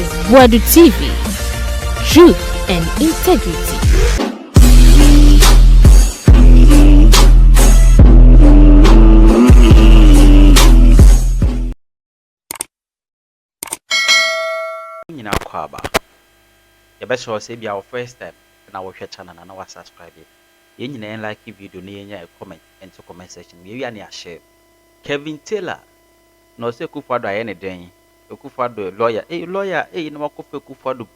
is Boadu TV. Truth and integrity. Nyina kwaba ya be sure say bia first time na wo hwe channel na wa subscribe ye nyina like video na yenya comment into comment section ye wi na share Kevin Taylor no say Akufo Addo aye ne den Akufo Addo lawyer na wakofa Akufo Addo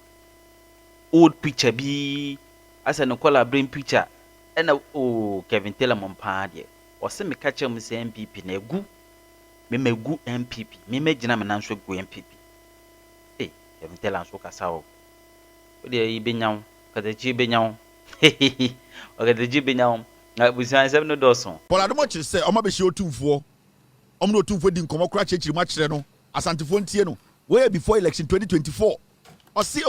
old picture bi asa no color brain picture na Kevin Taylor mompa de o se me ka chem say NPP na egu me megu NPP me megina me nanso gu NPP Kevin Taylor so kasao ode ibenyaw kadaji benyaw o kadaji benyaw na busan sem no doso Adom Otchere say oma be hye otumfo omno otumfo di nkomo kra chechiri ma kire no asantefo ntie no way before election 2024 o see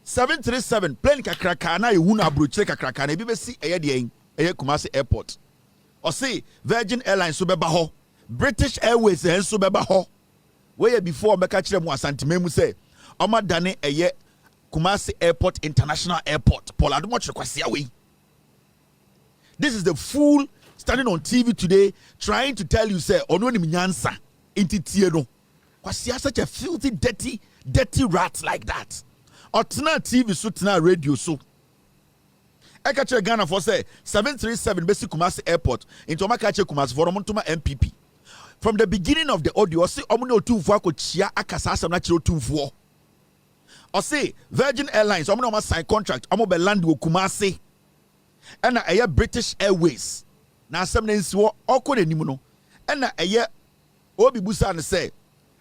737 plane kakraka na ehu na abrochire kakraka na ebi be si eye de eye Kumasi airport o see Virgin Airlines so beba ho British Airways so beba ho way before meka kire mu asantememu say Oma dane eye Kumasi Airport International Airport. Adom Otchere kwasia we. This is the fool standing on TV today trying to tell you say ono ni nyansa inti tie no. Kwasia such a filthy dirty rat like that. Otna TV so tna radio so. Eka kire Ghana for say 737 basic Kumasi Airport into Omaka kire Kumasi for omontuma NPP. From the beginning of the audio say omo otumfo akochia akasa asam na kire otumfo. Or say Virgin Airlines, I'm not sign contract, I'm be land wo Kumasi. And a British Airways. Now some names wo oko de nimu no. And a obi busa and say,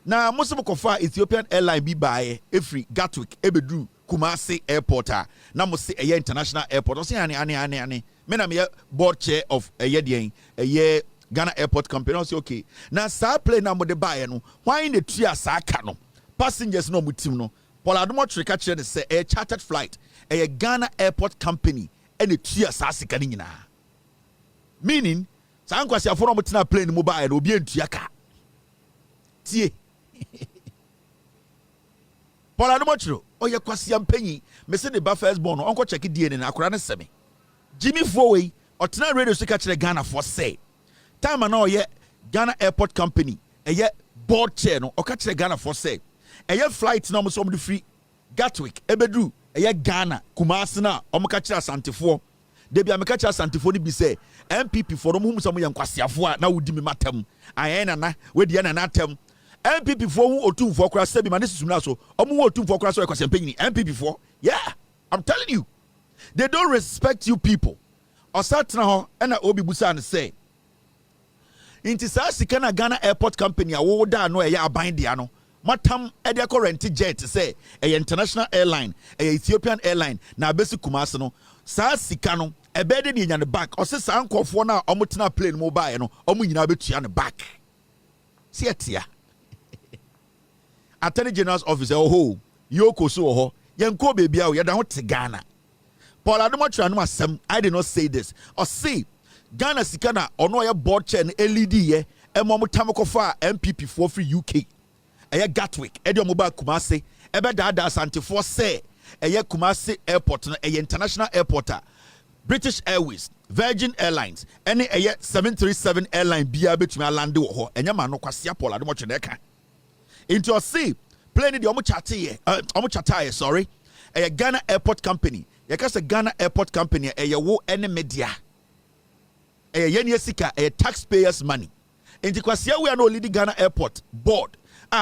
now most of kofa Ethiopian airline be by every Gatwick, Ebedru, Kumasi airport. Now must say a international airport. I say ani. Men am a board chair of a year Ghana Airport Company. I say okay. Now sa plane na mo de buy no. Why in the tria sa kano? Passengers no mutim no. Adom Otchere ka kire say a chartered flight a Ghana Airport Company and a tia sasika ni nyina meaning sa nkwasi aforo mutena plane mu ba na obi entua ka tie Adom Otchere oye kwasi ampanyi me se ne ba first born onko check DNA na akora ne seme Jimmy Fowe otena radio so ka kire Ghana for say time na oye Ghana Airport Company a board chair no o ka kire Ghana for say eye flight na omo the free Gatwick Ebedru eye Ghana Kumasi na omo ka kira santefo de bia me ka kira santefo ni bi say NPP for omo hum ye nkwasiafo a na wudi me matam ayen na we de na atam NPP for hu otumfo kora se bi ma ne susumna so omo hu otumfo kora so e kwasempanyi NPP for yeah I'm telling you they don't respect you people osatna ho na obi busa ne say inti sa sika na Ghana Airport Company a wo da no eye aban dia no matam edeko rent jet say a international airline a Ethiopian airline na besi Kumasi no sa sika no ebede de nya ne back o se sa nkofo na omotena plane mo bae no omo nyina betua ne back see atia Attorney General's office ho yoko so ho yenko bebia o yeda ho te Ghana Adom Otchere no asem I did not say this or see Ghana sika na ono ye board chair LED ye emomotam kofa MPP for free UK eye Gatwick edio mobile Kumasi ebe dada santefo say eye Kumasi airport no eye international airport British Airways Virgin Airlines any eye 737 airline bia betumi alande wo ho enya ma no kwase Adom Otchere ka into see plane the omo chataye sorry eye Ghana Airport Company ye ka say Ghana Airport Company eye wo ene media eye yeni sika eye taxpayers money into kwase we are no leading Ghana Airport board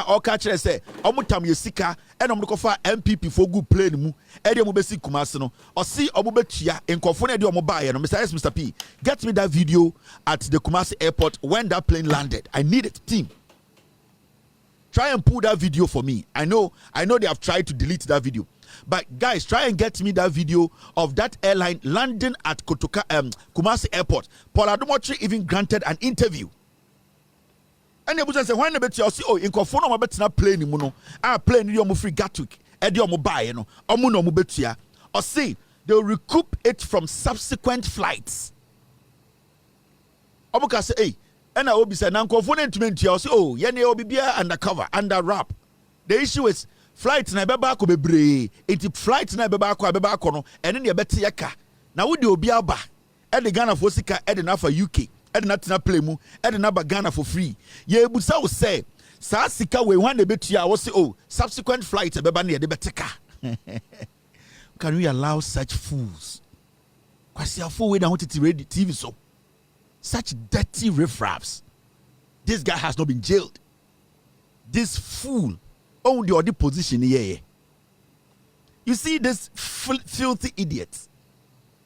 oka kire say omutam yesika ena omkofa MPP for good plane mu e de mo besi Kumasi no o si omo betua enkofo na de omo baaye no Mr. P get me that video at the Kumasi airport when that plane landed. I need it, team. Try and pull that video for me. I know they have tried to delete that video, but guys, try and get me that video of that airline landing at Kumasi airport. Adom Otchere even granted an interview. And the person say when the better see in conform no better plane mu no plane you mo free Gatwick e de omo buy no omo no mo betua or see they will recoup it from subsequent flights omo ka say hey and obi say na conform ntumi ntua say ye ne obi bia undercover under wrap the issue is flight na beba ko bebre enti flight na beba ko no ene ne bete yeka na wo de obi aba e de Ghana for sika e de na for UK e de na tena play mu e de na ba Ghana for free ye ebusa wo say sa sika we wan de betua wo say oh subsequent flight beba na ye de beteka. Can we allow such fools? Kwasi afo we na want to read TV so such dirty riffraffs. This guy has not been jailed. This fool owned the other position here. You see this filthy idiots.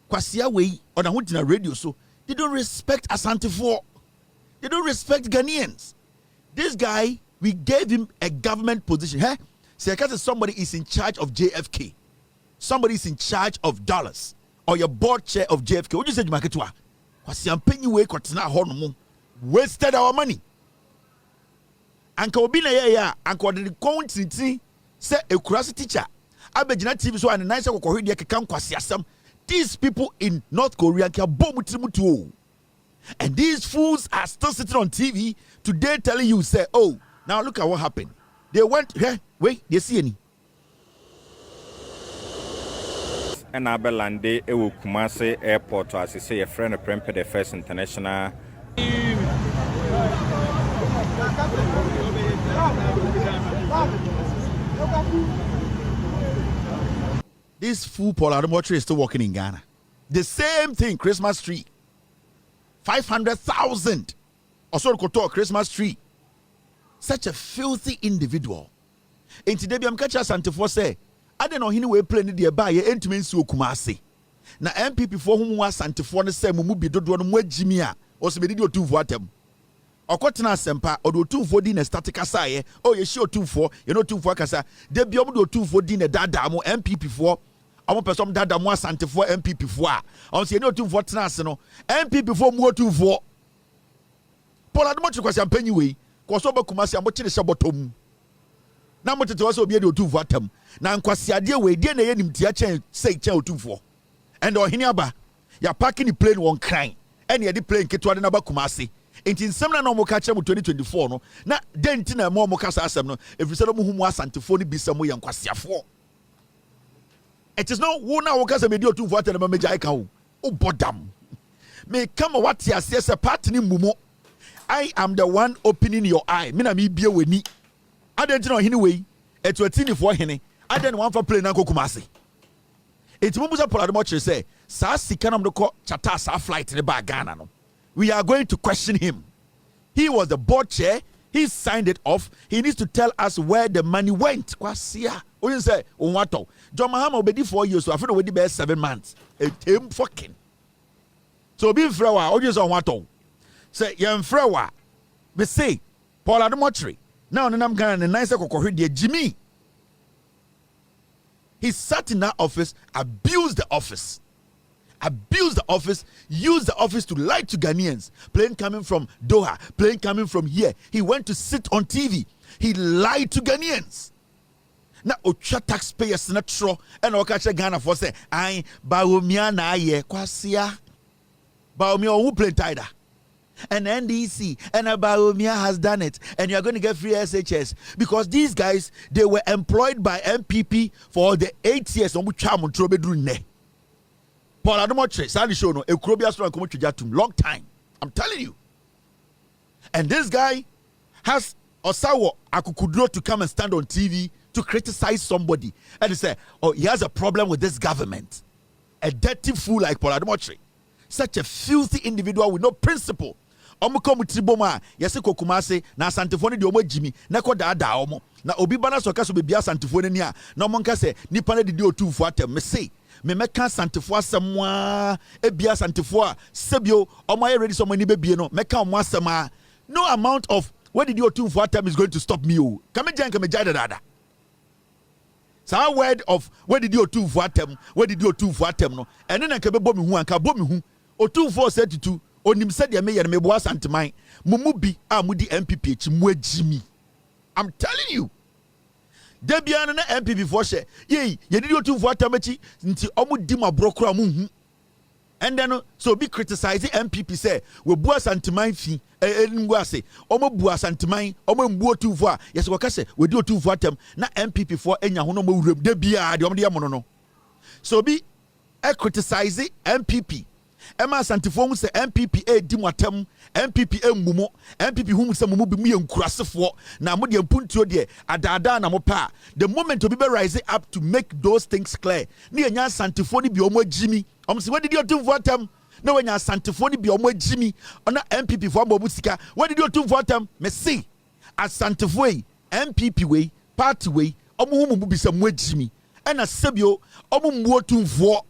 Kwasia way on a radio so they don't respect Asante for. They don't respect Ghanaians. This guy, we gave him a government position. Hey, say because somebody is in charge of JFK, somebody is in charge of dollars, or your board chair of JFK. What you say, Maketwa? Kwasia penny way kotena hono wasted our money. Anka obi na ya anka de country say a kurasi teacher abegina TV so and nice kokori de keka kwasi asem. These people in North Korea can bomb mutu. And these fools are still sitting on TV today telling you say, oh, now look at what happened. They went here, wait, they see any. And Abelande ewu Kumasi Airport as I say a friend of Prempeh the First International. This fool Paul Adom Otchere is still working in Ghana. The same thing, Christmas tree. 500,000. Also koto Christmas tree. Such a filthy individual. And today I'm catching Asante for say, I don't know hini we play ni de ba ye entumi nsi Kumasi. Na MPP for whom was Asante for ne say mumu bi dodo no mu agimi a o se be di otumfo atem. Okotena asempa o do otumfo di na static asaye o ye shi otumfo ye no otumfo akasa de bi omo do otumfo di na dada mo MPP for omo person dada mo Asante for MPP for a on se ye no otumfo tena ase no MPP for mu otumfo Paul Adom Otchere kwasi ampanyi we ko so ba Kumasi amo kire se botom na mo tete wo so obi de otumfo atam na nkwasi ade we de na ye nimtia chen sei chen otumfo and ohini aba ya parking the plane one crying and ye the plane ketwa de na ba Kumasi. In some na no mo catch 2024 no na denti na mo kasa asem no every say no hu mo Asante for ni bisa mo yankwasiafo. It is not wo na wo kasa me di otumfo atana ma meja ika wo bodam me come what ya say part ni mumo. I am the one opening your eye me na me bie weni adenti na hini we etwatini for hene aden one for play na Kumasi. It mo busa Paul Adom Otchere say sa sika na mo ko chata sa flight ne ba Ghana no. We are going to question him. He was the board chair. He signed it off. He needs to tell us where the money went. Kwasia. What you say? Unwato. John Mahama obedi 4 years. So I feel we did 7 months. Him fucking. So be frewa. What you say? Unwato. Say yam frewa. We say Paul Adom Otchere. Now I'm going to nice kokohidi Jimmy. He sat in that office, abused the office. Abused the office, used the office to lie to Ghanaians. Plane coming from Doha, plane coming from here. He went to sit on TV. He lied to Ghanaians. Now, Ocha taxpayers natural and Okacha Ghana for say, I Baumia na ye kwasia. Baumia who plane tider. And NDC and Baumia has done it. And you are going to get free SHS because these guys they were employed by MPP for the 8 years on which Paul Adom Otchere, Sandy show no, Ekrobia strong come to Jatum, long time. I'm telling you. And this guy has Osawo Akukudro to come and stand on TV to criticize somebody. And he say, oh, he has a problem with this government. A dirty fool like Paul Adom Otchere. Such a filthy individual with no principle. Omo come triboma, yese Kumasi, na Asante for ni di omo Jimmy, na ko da omo. Na obi bana so kaso bebia Asante for ni a, na omo nka se nipa na di otumfo atem me say. Me meka Asantefo asemwa ebia Asantefo sebio omo ready so many bebie no meka omo asema no amount of what did you do for time is going to stop me o kame jada dada sa word of what did you do for time no ene na kebe bom hu anka bom hu otumfo said to onim said ya me ye me bo Asanteman mumu bi a mudi MPP echi mu agimi. I'm telling you. Debiana na MPP for share. Ye did you to for tamachi nti omu di ma brokura mu hu. And then so be criticizing MPP say we bua santiman fi ngwase omo bua santiman omo mbuo tufo a yes we ka say we do tufo atem na MPP for enya ho no ma wuram de bia de omo de yamono no so be criticizing MPP Emma Santifo hu say MPP di mwatem MPP emmumo MPP hu say mumu bi mu yenkurasefo na mo de mpuntuo de adada na mo pa the moment obi be rise up to make those things clear na yenya Santifo ni bi omo agimi omo say wadi di otumfo atem na wenya Santifo ni bi omo agimi ona MPP fo ambo busika wadi di otumfo atem me see as Santifo yi MPP we party we omo hu mumu bi say mo agimi ena sebio omo mbuo tumfo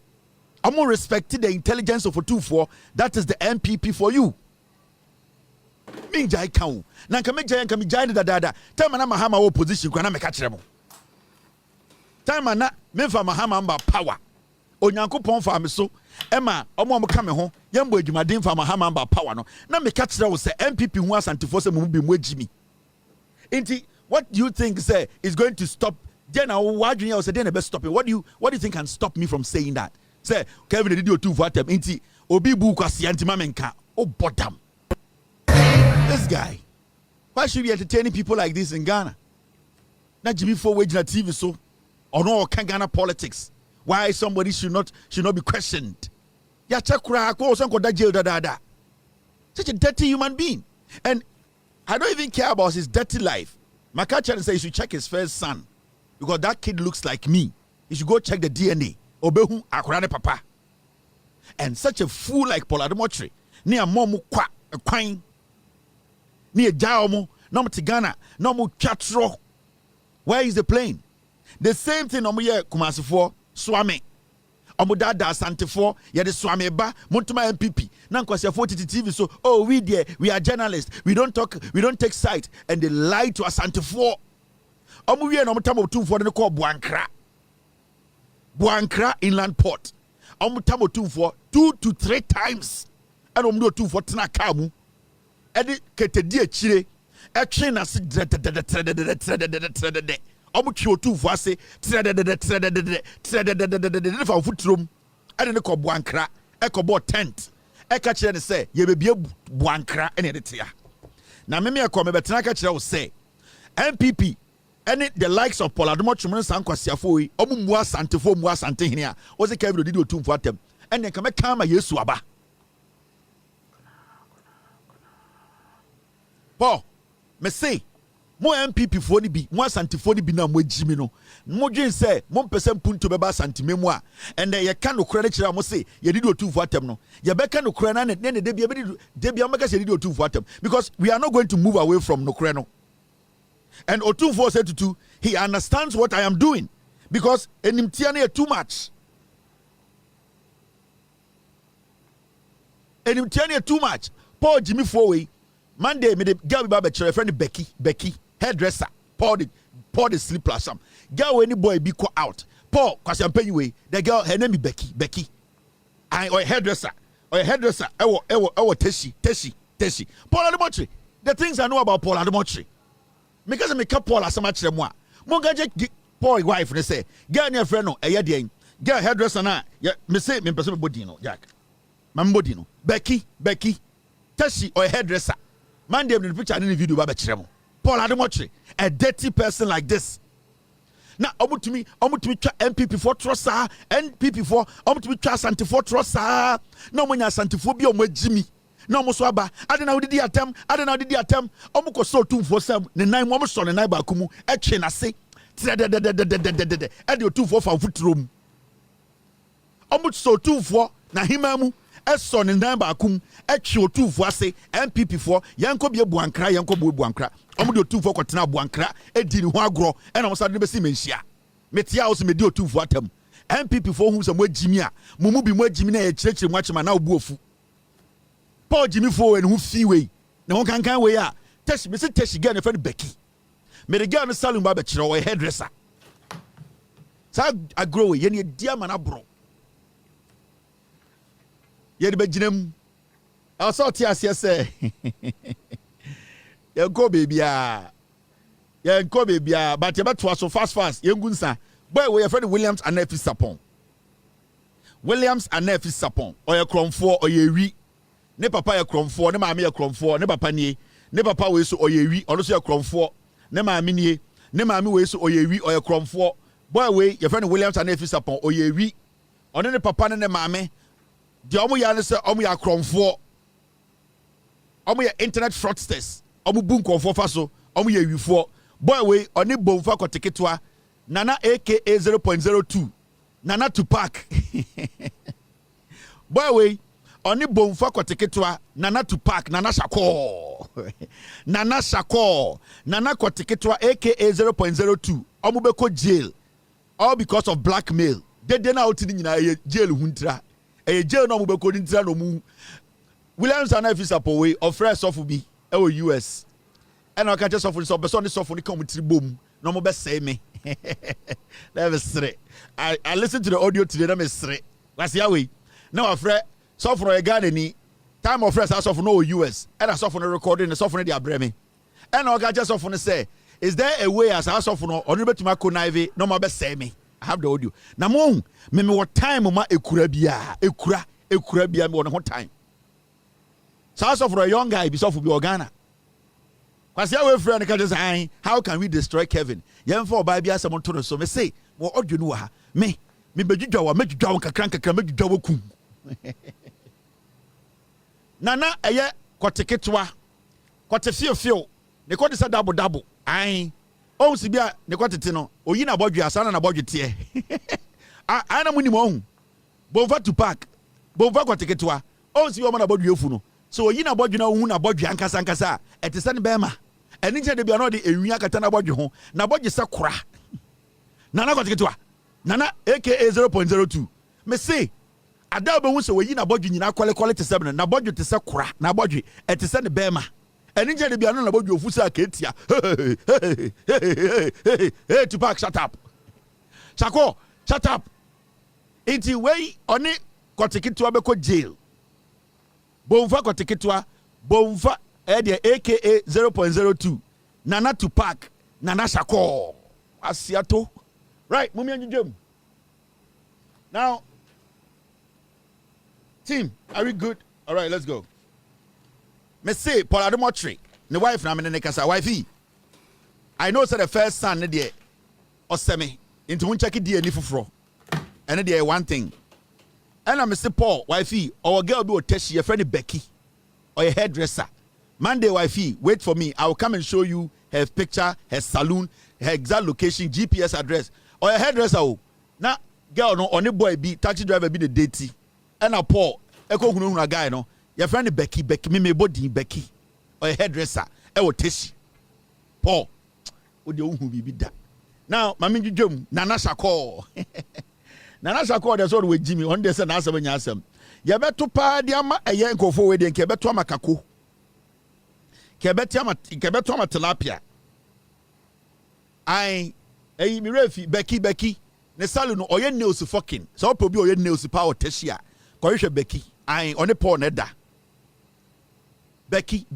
I'm more respected the intelligence of a 2-4. That is the MPP for you. Minjai kau. Na kame jai kame jai da da da. Time na mahama opposition kwa na me catch them. Time na me fa mahama mba power. Onyankopon fa me so. Emma omo mo ka me ho. Yembo adwumaden fa mahama mba power no. Na me catch them say MPP hu asantefo say mu bi mu agimi. Inti what do you think say is going to stop? Then I wadwin say then e be stop it. What do you think can stop me from saying that? Say Kevin did you two for them inti obi bu kwasi anti mamenka oh bottom. This guy, why should we entertaining people like this in Ghana? Not Jimmy for wage na TV so or no can Ghana politics. Why somebody should not be questioned? Ya chakra ko son ko da jail da. Such a dirty human being. And I don't even care about his dirty life. My catcher says you should check his first son because that kid looks like me. You should go check the DNA. Obehu akurane papa. And such a fool like Adom Otchere ni amomu kwa kwan ni ejaomo no mtigana no mu twatro. Where is the plane? The same thing omo ye Kumasifo swame omo dada Asantefo ye de swame ba montuma MPP na nkwasiafo TV so oh we are journalists, we don't take side, and they lie to Asantefo. Omo wie na omo tamo tumfo ne ko Buankra inland port. Tamo 2 to 3 times. And do 2 for tina kamu. Edi ketedi echire. Eche na si chiwo 2 for ase fa futrum. Edi ne ko Buankra. Eko bo tent. Eka chire ne se ye bebie Buankra ene de tia. Na meme ekọ me betina ka chire wo se MPP and the likes of Adom Otchere san kwasiafo yi omu mu asantefo mu asante hene a o se Kevin did otumfo atem and then kama kama Yesu aba Paul me say mo MPP fo ni bi mo asantefo ni bi na mo agimi no mo dwen say mo mpese mpunto beba asantememu a and then ye ka no kura ne kira mo say ye did otumfo atem no ye be ka no kura na ne de bia meka say did otumfo atem because we are not going to move away from no kura no. And Otumfo said to he understands what I am doing because enimtiane too much. Enimtiane too much. Paul Jimmy Fowe Monday me the girl be chere friend Becky hairdresser. Paul the sleep some. Girl any boy be call out. Paul cause I'm paying you the girl her name is Becky. I or hairdresser. Ewo Teshi. Paul Adom Otchere. The things I know about Paul Adom Otchere. Because me ka Paul asama kire mo a mo ga je Paul wife ne say girl ne friend no eye de girl hairdresser na me say me person body no Jack my body no Becky Tashi or hairdresser man dem the picture in the video ba kire mo Paul Adom Otchere a dirty person like this na omutumi twa MPP for trust NPP for omutumi twa Asantefo trust na omonya Asantefo bi omagimi no mo so aba ade na wodi atem omo ko so tumfo sam ne nan mo so ne nan ba kumu e twe na se ade otumfo fa futrom omo so tumfo na himamu e so ne nan ba kum e twe otumfo ase MPP for yanko bie Buankra omo de otumfo ko tena Buankra e di ni ho agro e na mo sa de be si menhia metia wo se me di otumfo atem MPP for hu se mo agimi a mo bi mo agimi na e kirekire mo achema na obu ofu Paul Jimmy Fowe and who fee way. No one can way out. Tesh, Mr. Tesh again, a friend Becky. May the girl Salum Babachero or a hairdresser. So I grow, yenny dear man, bro. Yet the Benjamin. I saw Tias, say. You go, baby. You go, baby. But you better so fast. Young Gunsa. Boy, we are Freddie Williams and Nephi Sapon. Williams Anefi Sapon, or a cromfo or ye wi. Ne papa a cromfo, ne mammy a cromfo, ne papa nie, ne papa way so or ye wi, or also a cromfo, ne mammy nie, ne mammy way so or ye wi or a cromfo. Boy, way, your friend Williams Anefi Sapon, or ye wi, or ne papa and ne mammy. The Omo Yanasa, Omo ya cromfo, Omo ya internet fraudsters, Omo boom cromfo faso, Omo ye wi for. Boy, way, or ne boom for koteketwa, Nana aka 0.02. Nana Tupac. Boy, way, only bomfa kwatiketwa, Nana Tupac, Nana Shako. Nana Shako, Nana kwatiketwa, aka 0.02. Omubeko jail. All because of blackmail. They did not in jail huntra. A jail no mubeko nintra no mu. Williams and F is up away, or fresh off will be US. And I can just offer this person to come with boom. No more best say me. That was straight. I listened to the audio today. That was straight. That's the way. Now, a friend, so for a garden, time of fresh, I saw for no US, and I saw for the recording, and saw for the Abremi. And I just often say, is there a way as I saw for no, or to my connive, no more best say me? I have the audio. Now, me what time, ma ekurabia, ekurabia, me one time. So I saw for a young guy, be so for Ghana. Because your friend can just say, how can we destroy Kevin? Young for Bible, someone told us so. Me say, what do you know? Me be you draw, make you draw, make you draw, kum. Nana, aye, koteketwa, kotefio, ne kote sa double. Aye, oh, Sibia, ne kote tino, o yina bodu asana na bodu tie. I na muni mo. Bova to park, bova koteketwa, oh, Sibia mana bodu yofuno. So yina bodu na hu na bodu ankasa, etesane bema. Eni je de bia no de ewia kata na bodu ho, na bodu se kora. Nana koteketwa. Nana aka 0.02. Me say ada be hu se we yi na bodwe nyina quality 7 na bodwe te se kora na bodwe ete se ne bema eni je de bia no na bodwe ofu se aketia hey Tupac shut up Chako shut up iti we oni kotikitwa be ko jail bomfa kotikitwa bomfa de aka 0.02 Nana Tupac Nana Chako asiato. Right, Mummy and Jim. Now, team, are we good? All right, let's go. Me say, Adom Otchere, the wife na me ne kasa wifey. I know say the first son ne dey oseme into one check dey ni fufuro. And dey one thing. And I me say Paul, wifey, our girl be oteshi your friend Becky or your hairdresser. Monday wifey, wait for me. I will come and show you her picture, her salon, her exact location, GPS address. Or a hairdresser, na girl no only boy be taxi driver be the datey. And a Paul, eko hunu a guy no. Your friend Becky, me body Becky. Or a hairdresser, ewo teshi. Paul, odi ohu bi da. Now, mami jujum Nana Shako. Nana Shako that's what we Jimmy on this and answer when you ask him. Ya beto pa diama a yen ko forward and kebeto makako. Kebeto ama tilapia. Hey, mi refi Becky ne salu no oye nails fucking so probi oye nails power teshia ko hwe Becky ai one Paul ne da Becky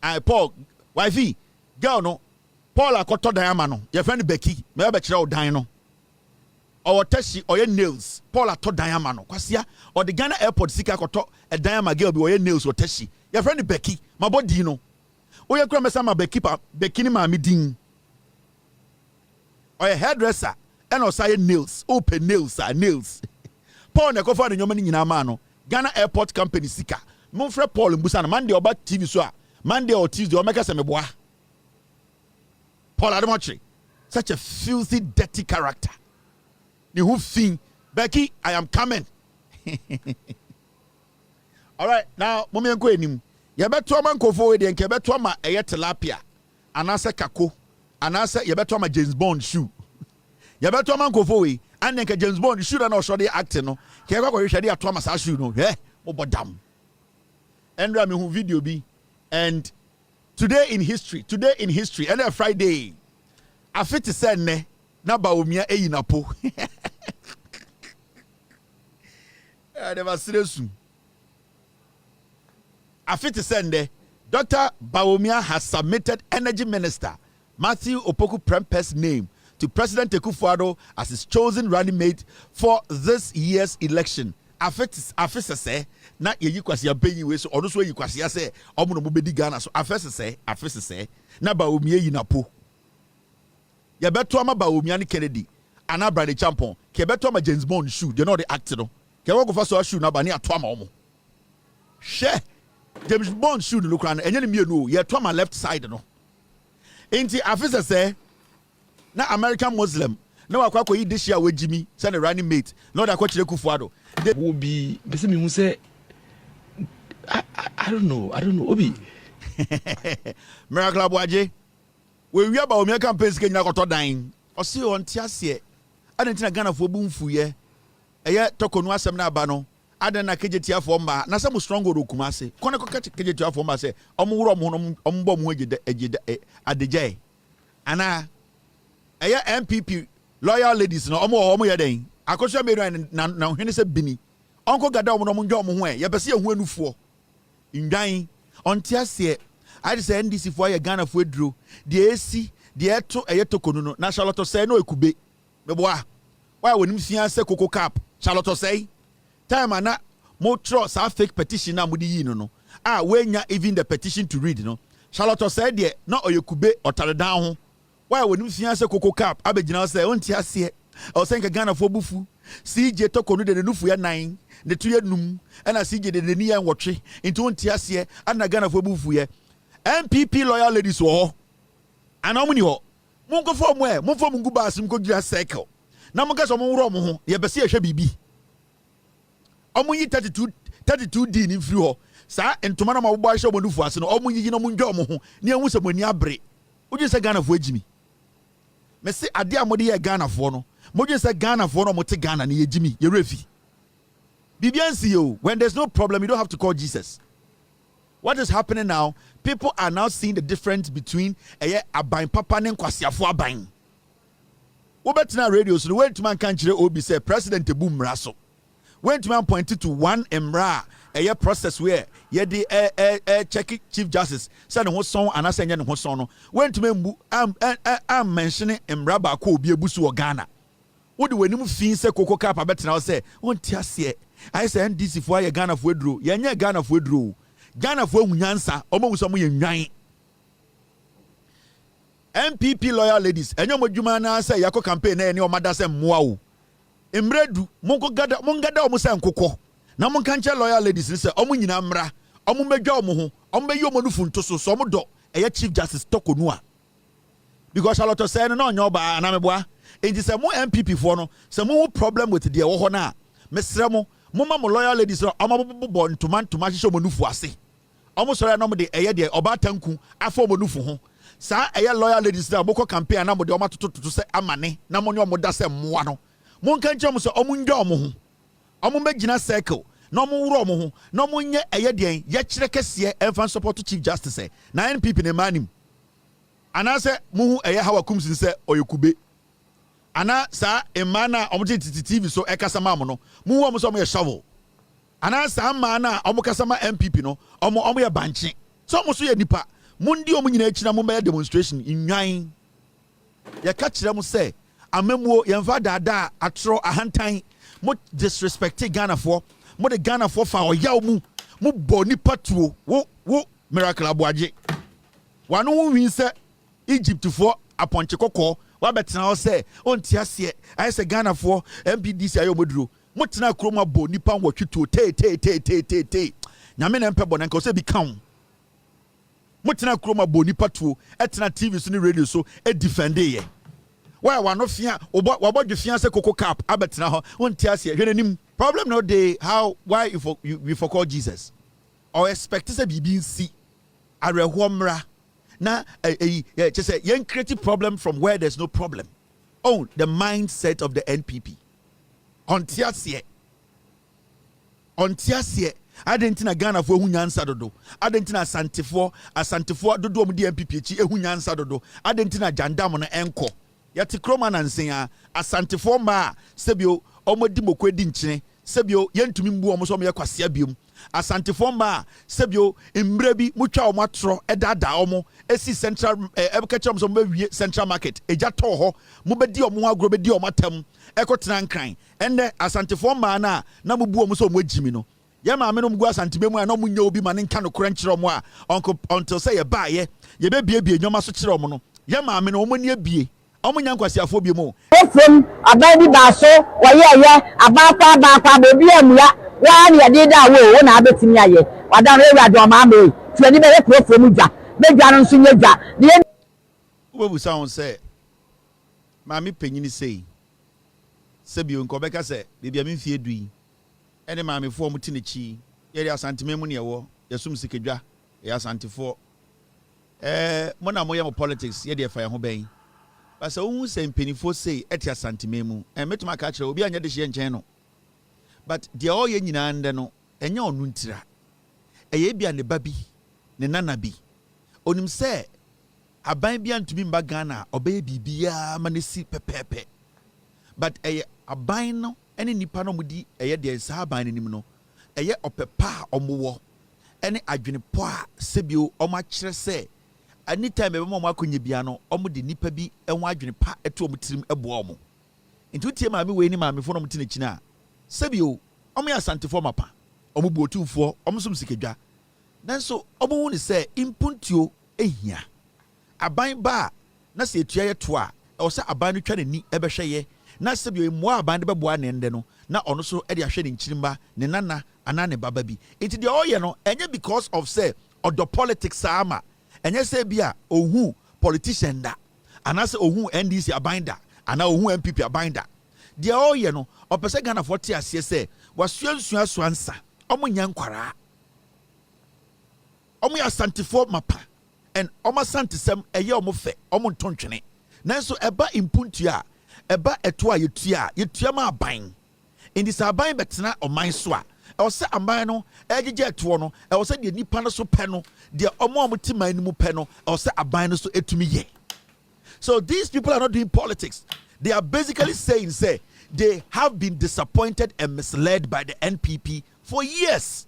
ai Paul wifey girl no Paul akoto dan ama no your friend Becky me be kire o dan no o teshi oye nails Paul ato dan ama no kwasia o the Ghana airport sika akoto e dan ama girl bi oye nails o teshi your friend Becky my body no oye kura mesa ma Becky ni ma mi din or a hairdresser and also nails, open nails. Paul ne kofa ne nyoma ni nyina ma no Ghana Airport Company sika. Monfre Paul mbusa na Monday oba TV so a Monday or Tuesday o meka se meboa. Paul Adom Otchere, such a filthy dirty character. Ni hu fin Becky, I am coming. All right, now mommy enko enim. Ye beto ma nkofo we de nke beto ma eye tilapia. Anase kako. Anase ye beto ma James Bond shoe. Ye beto ma nkofo we and nke James Bond shoe na so dey acting no. Ke kwa hwehwe dey ato ma sa shoe no. Obodam. Endra me hu video bi and today in history and a Friday. Afiti say ne na ba omia eyi na po. Never seriously. Afiti Sende, Dr. Bawumia has submitted Energy Minister Matthew Opoku Prempeh's name to President Akufo Addo as his chosen running mate for this year's election. Afese say na ye yikwasi abeyi we so ono so yikwasi say omo no bedi Ghana so afese say na ba omie yi na po ye beto ama ba omia ne Kennedy ana Brady Champon ke beto ama James Bond shoe they know the act no ke wo go fa so shoe na ba ne ato ama omo she James Bond shoe no kra na enye ne mie no ye to ama left side no enti afese say na American Muslim na wakwa ko yi this year we Jimmy say the running mate no da ko kire Akufo Addo they will be person me who say I don't know obi Miracle Boadu we about Omi campaigns Kenya koto dan o se on tiase adentina Ghana fo bumfu ye eye tokonu asem na aba no aden na kejetia fo mba na some strong go Kumase kone ko kejetia fo mba se omwuro ombo mu agida adejai ana eye NPP loyal ladies no omo ye den akosua me na hwene se bini onko gada omo no njo omo ho e ye pese ye hu anufuo ndwan ontiase I say NDC for ye Ghana for edro de esi de eto eye tokonu no na Charlotte say no ekube meboa why wonim fia se koko cap Charlotte say time na mo tro sa fake petition na mo di yi no wenya even the petition to read no Charlotte say de na oyekube otare dan ho why wonim fia se koko cap abegina say ontiase o say Ghana for bufu CJ tokonu de nufu ya 9 de tuye num na CJ de ni ya nwotwe into ontiase ana Ghana for bufu ye NPP loyal ladies wo ana omuni ho munko fo mo mo fo mungu baas mko gira cycle na mo kaso mo woro mo ho ye bese ye hwe bibi omunyi 32 d ni free ho sa entoma na mo bo ahye mo nufu ase no omunyi no mo ndwo mo ho ne ehu se mo ni abre oje se Ghana fo agimi me se ade amode ye Ghana fo no mo je se Ghana fo no mo te Ghana ne ye gimi ye refi bibiansi yo when there's no problem you don't have to call Jesus. What is happening now? People are now seeing the difference between aban papa and kwasiafo aban. Wobet na radio so went man kan kire obi say President Ebu Mraso. Went man pointed to one emra process where ye the check Chief Justice say ne ho son anase nye ne ho son no. Went man am mentioning emra ba ko obi ebusu o Ghana. Wo de wanim fin say koko kapa betena say won tiase. I say NDC for ye Ghana for edro. Ye nye Ghana for edro. Ghana for nyansa omo so mo yenwan NPP loyal ladies enyo modwuma na say yako campaign na ene o mada say moa o emredu monko gada omo say nkokọ na monka nche loyal ladies say omo nyina mra omo medwa omo ho omo beyi omo nufu ntoso so omo do Chief Justice tokonu a because Charlotte say no onyo ba na meboa enti say mo NPP for no say mo problem with the wo ho na mesre mo mama mo loyal ladies omo bobo ntoma hye omo nufu ase omo sori na mo de de oba tanku afọ omo nufu ho sa loyal ladies na boko campaign na mo de omo tototo se amane na mo ne omo da se moa no mo nka nche omo se omo ndwa omo ho omo megina circle na omo wuro omo ho na omo nye de ye kire kese enfan support Chief Justice na NPP ne manim ana se mu hu hawa kumsin se oyekube ana sa emana omo TV so ekasama mo no mu hu omo so omo ye shovel ana sa ma na omo kasama MPP no omo ye banche so omo so ye nipa mundi omo nyina akina mo be demonstration inwan ye ka kire mo se amamuo ye mfa dada atro ahantan mo disrespect Ghana for mo de Ghana for fa oya mu mo bo nipa tuo wo Miracle Boadu wanu hu win se Egypt for aponche kokọ wa betena o se onti ase ai se Ghana for MPDC ayo moduro mutena kroma bo nipa nwotwe to te nyame na mpe bo na nka o se bi kan mutena kroma bo nipa to etena TV so ni radio so e defend ye why wa no fia wabodwe fia se koko cap abetena ho onti ase hwenenim problem no dey how why you for call Jesus or expect say bibi nsi areho mra na just say yen create problem from where there's no problem. Oh, the mindset of the NPP. Ontiasie. Adentina Ghana for hunyansa dodo. Adentina asantefo dodo omo di NPP echi ehunyansa dodo. Adentina jandam no enko. Yati kroma na nsenya asantefo ma sebio omo di mokwe di nkyene sebio yentumi mbu omo so me kwase abiom asantefo ma sebio mbre bi mutwa omo atro edada omo esi central ebekacham so mbawie central market eja to ho mo bedi omo agro bedi omo atam ekotena nkran enne asantefo ma na mubu omo so mo agimi no ye ma me no mgu asantebemu a na mo nya obi ma ne nka no kora nkyere omo a until say ye ba ye be bie nyoma so kyere omo no ye ma me no omo ni abie omo nya nkwasiafo bi mo efem aban bi ba so woyeye abakwa bobi amua wa ne yede da wo na abetimi aye wadan ewurade o ma me tuani be profom dwa medwa no nso nya dwa ne ubebu sound say maami penyini sei sebio nko beka se bibia me mfie dui ene maami fo mo tinechi ye asantememu ne ewo yasum sikedwa ye asantefo mo na mo ye mo politics ye de fa ye ho ben basa ohun se mpenifo sei eti asantememu metuma ka kire obi anya de hye nchen no but de all ye nyina nde no enya onu ntira eye bia ne babi ne nana bi onim se aban bia ntumi mba Ghana obeye bibia manesi pepepe but eye aban no ene nipa no mudi eye de sa aban nim no eye opepa omowo ene adwene po a sebio omo akire se anytime ebe mo akonye bia no omo de nipa bi enwa adwene pa eto omo tirim ebo omo nti utie maame we ni maame fo no mtine china sebio omo ya santefo mapa omo buotumfo omo som sikedwa nanso omo hu ni se impuntuo ehia aban ba na se etua ye to a o se aban no twa nani ebehwe ye na sebio emu aban de beboa ne nde no na ono so e de ahwe ne nchirimba ne nana ana ne baba bi nti de oye no enye because of say odo politics ama enye se bia ohu politician da anase ohu NDC abinda ana ohu NPP abinda de oye no opese Ghana 40 ase se wasuansua soansa omo nya nkwara omo ya santifo mapa and omo santisem eye omo fe omo ntontwene nanso eba impuntu a eba eto a yetua ma aban indi sa aban betena oman so a e wose aban no ejeje eto no e wose de nipa no so pe no de omo timan mu pe no e wose aban no so etumi ye. So these people are not doing politics. They are basically saying say they have been disappointed and misled by the NPP for years.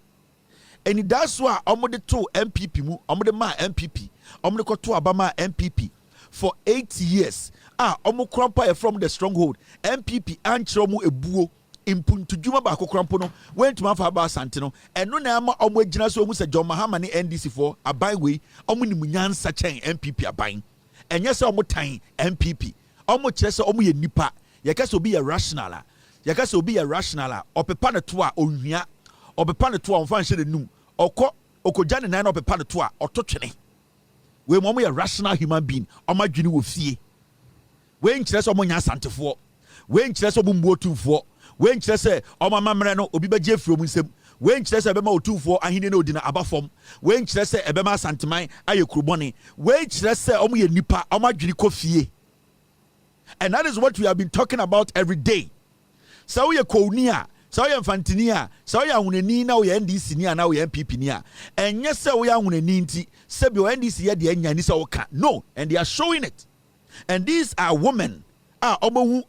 And that's why omode to MPP mu omode ma MPP omode ko to abama MPP for 8 years. Omo krampa from the stronghold MPP anchiro mu ebuo impuntu djuma ba kokrampo no wentuma fa ba asante no eno na ama omo agina so omu se John Mahama ne NDC for aban we omo ni munyansa chen MPP aban enye se omo tan MPP omo kire se omo ye nipa yeka se obi ye rational a yeka se obi ye rational a opepa ne to a ohua opepa ne to a onfa nhye nenum okoja ne nan na opepa ne to a ototwene we mo ye rational human being omo adwene wo fie we nkire se omo nya asantefo we nkire se omo mbuotumfo we nkire se omo mamre no obi beje afiro mu nsem we nkire se ebema otumfo ahine na odina abafom we nkire se ebema asanteman aye kurubone we nkire se omo ye nipa omo adwene kofie. And that is what we have been talking about every day. So we are Kounia, so we are Fantinia, so we are Uneni, now we are NDC, now we are NPP. And yes, sir, we are Uneni, Sebio NDC, the Enyanisa Oka. No, and they are showing it. And these are women, Omo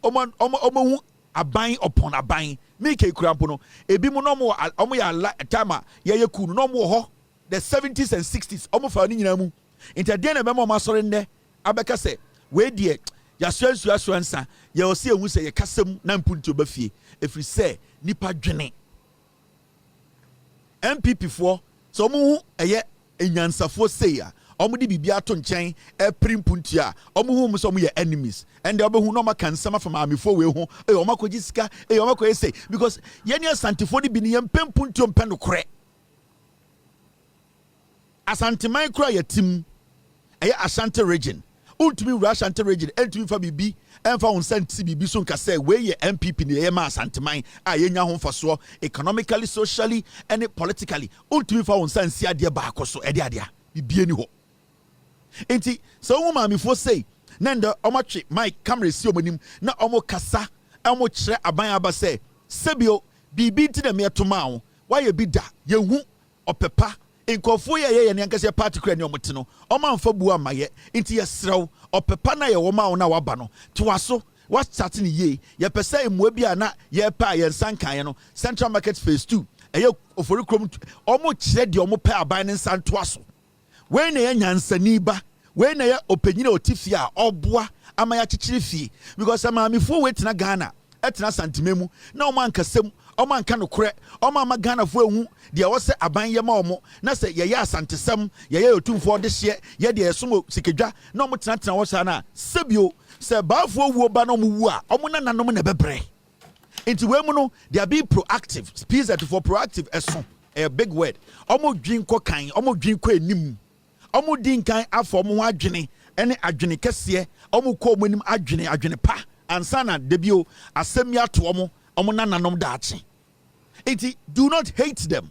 abine upon abine, make a crampono, a bimonomo, Omoya Tama, Yayaku, no more, the 70s and 60s, Omo Faninamu. Interdena Memo Masorende, Abeka say, where dear. Ya swansa ya osi ehu se ye kasem na mpuntu bafie efri se nipa dwene MPP fo so mu hu eye enyansafo se ya omu di bibia to nchen e primpuntu a omu hu mu so mu ye enemies and omu hu no maka nsama from amifo we hu omu akoji sika omu akoye say because ye ne asantifo di bi ne mpempuntu mpendo kore asanteman kura ye tim eye Ashanti region untumi Russian region entumi fa bibi enfa on sent bibi so nka say we ye MPP ne ye ma asanteman a ye nya ho faso economically, socially and politically untumi fa on sense ade ba akoso ade ade bibi ni ho enti so wo ma me fo say na ndo omotwe mic camera si omanim na omo kasa omo kire aban aba say sebio bibi ti na me to ma wo wa ye bi da ye hu opepa inkofo ye ne ankase party kra ne omotino omanfa bu amaye nti ye srew opepa na ye wo ma wo na waba no to aso What's starting ye? Ye per se mwebiana, ye pa yen sankayano, Central Market Phase 2. Eyo ofori krom omo chire de omo pa aban nsantoaso. We na ye nyansaniba, we na ye opanyina otifia oboa amaya chichire fie because amamifo we tena Ghana, etena santimemu na omo ankasem, omo anka no kore, omo ama Ghana fo ehu de wo se aban ye ma omo na se ye asantesem, ye otumfo de hye, ye de esomo sikedwa na omo tena wo sa na sebio se baafo wuo ba na omo wu a omo na nanom na bebre. Into women, they are being proactive. Speaks that for proactive a big word. Almost drink cocaine, almost drink nim. Almost drink kind of form adjini, any adjini cassia, almost call minim adjini pa, and sana debut a semia to omo nanom dachi. Do not hate them.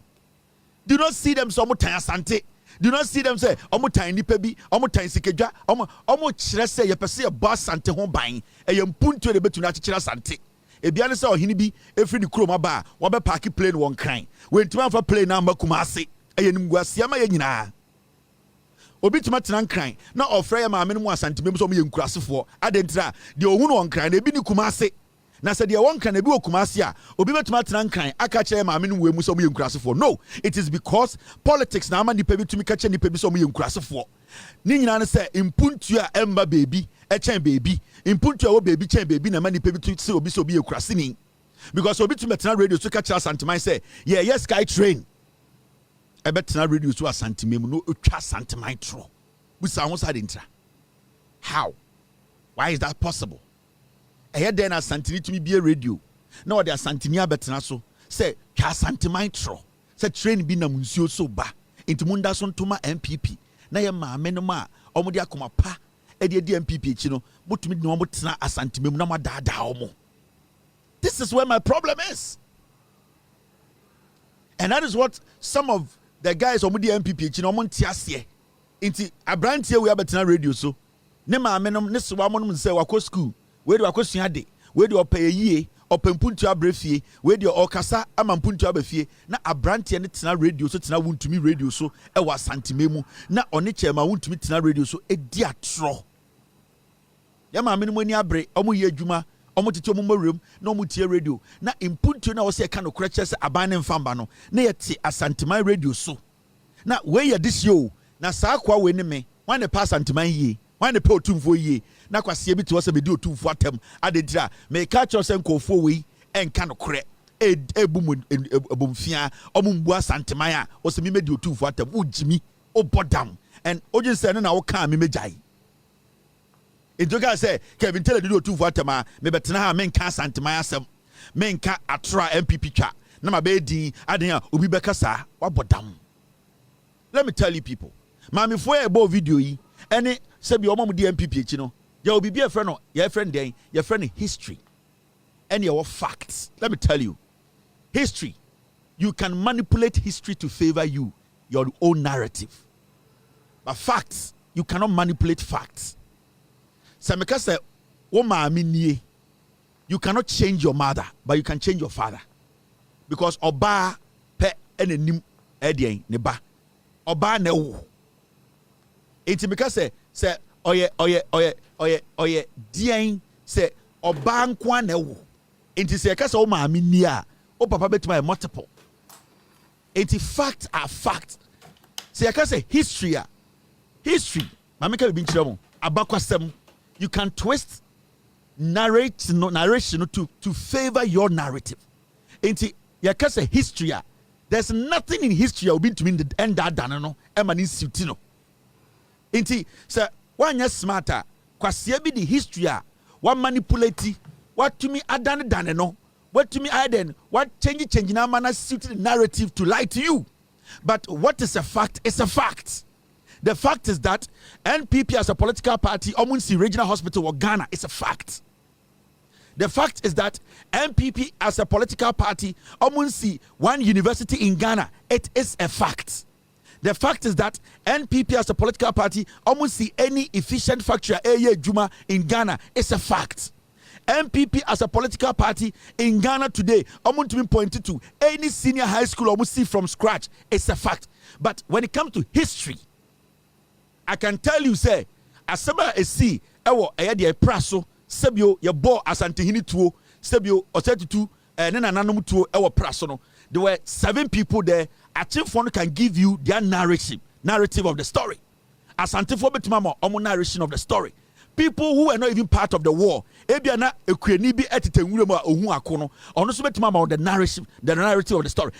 Do not see them so much sante. Do not see them say, omo tiny pebi, omo tiny sikeja, omo chrese, ye per se a boss sante home buying, a yam punto the betu natural sante. Ebiane se ohini bi efri ni kroma ba wo be park plane won kran wentima fa plane na makumase eyenim guasia ma ye nyina obi tuma tena kran na ofre ya maame mu asantemem so mo ye nkurasefo adentra de ohunu won kran na ebi ni kumase na se de won kran na ebi okumase a obi betuma tena kran aka kire maame mu emu so mo ye nkurasefo. No, it is because politics na ama nipa bi tumi ka kire nipa bi so mo ye nkurasefo ni nyina ne se impuntu a emba baby echen baby impuntu a wo baby chen baby na mani baby to say obi so be ekurasini because obi to metena radio so catch santimai say yes sky train e betena radio so asantimem no otwa santimai tro busa ho side ntra. How? Why is that possible? E then asantini to me be a radio na the asantini abetena so say twa santimai tro say train bi na munsuo so ba intimunda so ntoma NPP na ye maame no ma omode akoma pa edi NPP echi no botumi de no motena asantemem na madada omo. This is where my problem is, and that is what some of the guys omode NPP echi no monte ase inti abrantie we abetena radio so ne maame no ne sewa mo no se wako school we de wako suade we de opayie opempuntu abrefie we de okasa amampuntu abafie na abrantie ne tena radio so tena wuntumi radio so e wa santimemu na one chema wuntumi tena radio so edi atro ya maame no mani abre omo ye adwuma omo tete omo mawrem na omo tie radio na impuntu na wo se ka no kora se aban ne mfamba no na yete asantiman radio so na we ye this yo na saa kwa we ne me wan ne pass asantiman yie wan ne pe otumfo yie na kwase bi to se be di otumfo atem adentira me ka cho se nkofo we enka no kora ebumfia omumbu asantiman a wo se me di otumfo atem ujimi obodam and ojin se na wo ka me mejai. Intoka say Kevin tell the do for atema me betena ha men ka santima asem men ka atra NPP twa na ma be din aden a obi beka sa wabodam. Let me tell you people, mami fo e bo video yi ene se bi omam di NPP echi no ya obi bi e friend no ya friend den ya friend history and your facts. Let me tell you, history, you can manipulate history to favor you, your own narrative, but facts, you cannot manipulate facts. Sameka say, you cannot change your mother, but you can change your father. Because oba pe enenim edien neba. Oba ne wo. Enti meka say oye dien say oba nkwa ne wo. Enti say ka say o maami ni a, o papa betima multiple. Enti facts are facts. Say ka say history. Mameka be nchira mo. Abakwasem. You can twist narration to favor your narrative. Enti yaka say history. There's nothing in history will be to mean the end that done no emani sutino. Enti say one ya smarter kwasia bi the history one manipulate what to me adan dane no what to me aden what change na mana suit the narrative to lie to you. But what is a fact is a fact. The fact is that NPP as a political party, Omunsi Regional Hospital or Ghana, is a fact. The fact is that NPP as a political party, Omunsi one university in Ghana, it is a fact. The fact is that NPP as a political party, Omunsi any efficient factory Juma in Ghana, is a fact. NPP as a political party in Ghana today, Omunsi pointed to any senior high school Omunsi from scratch, it's a fact. But when it comes to history, I can tell you, say, asema esi ewo eye de praso sebio ye bo asantehini tuo sebio osetutu ne nananom tuo ewo praso no. There were 7 people there. Achimfo can give you their narrative of the story. Asantefo betimama omo narration of the story. People who were not even part of the war. Ebiana ekwani bi etitenwure mu a ohu akono. Ono so betimama the narrative of the story.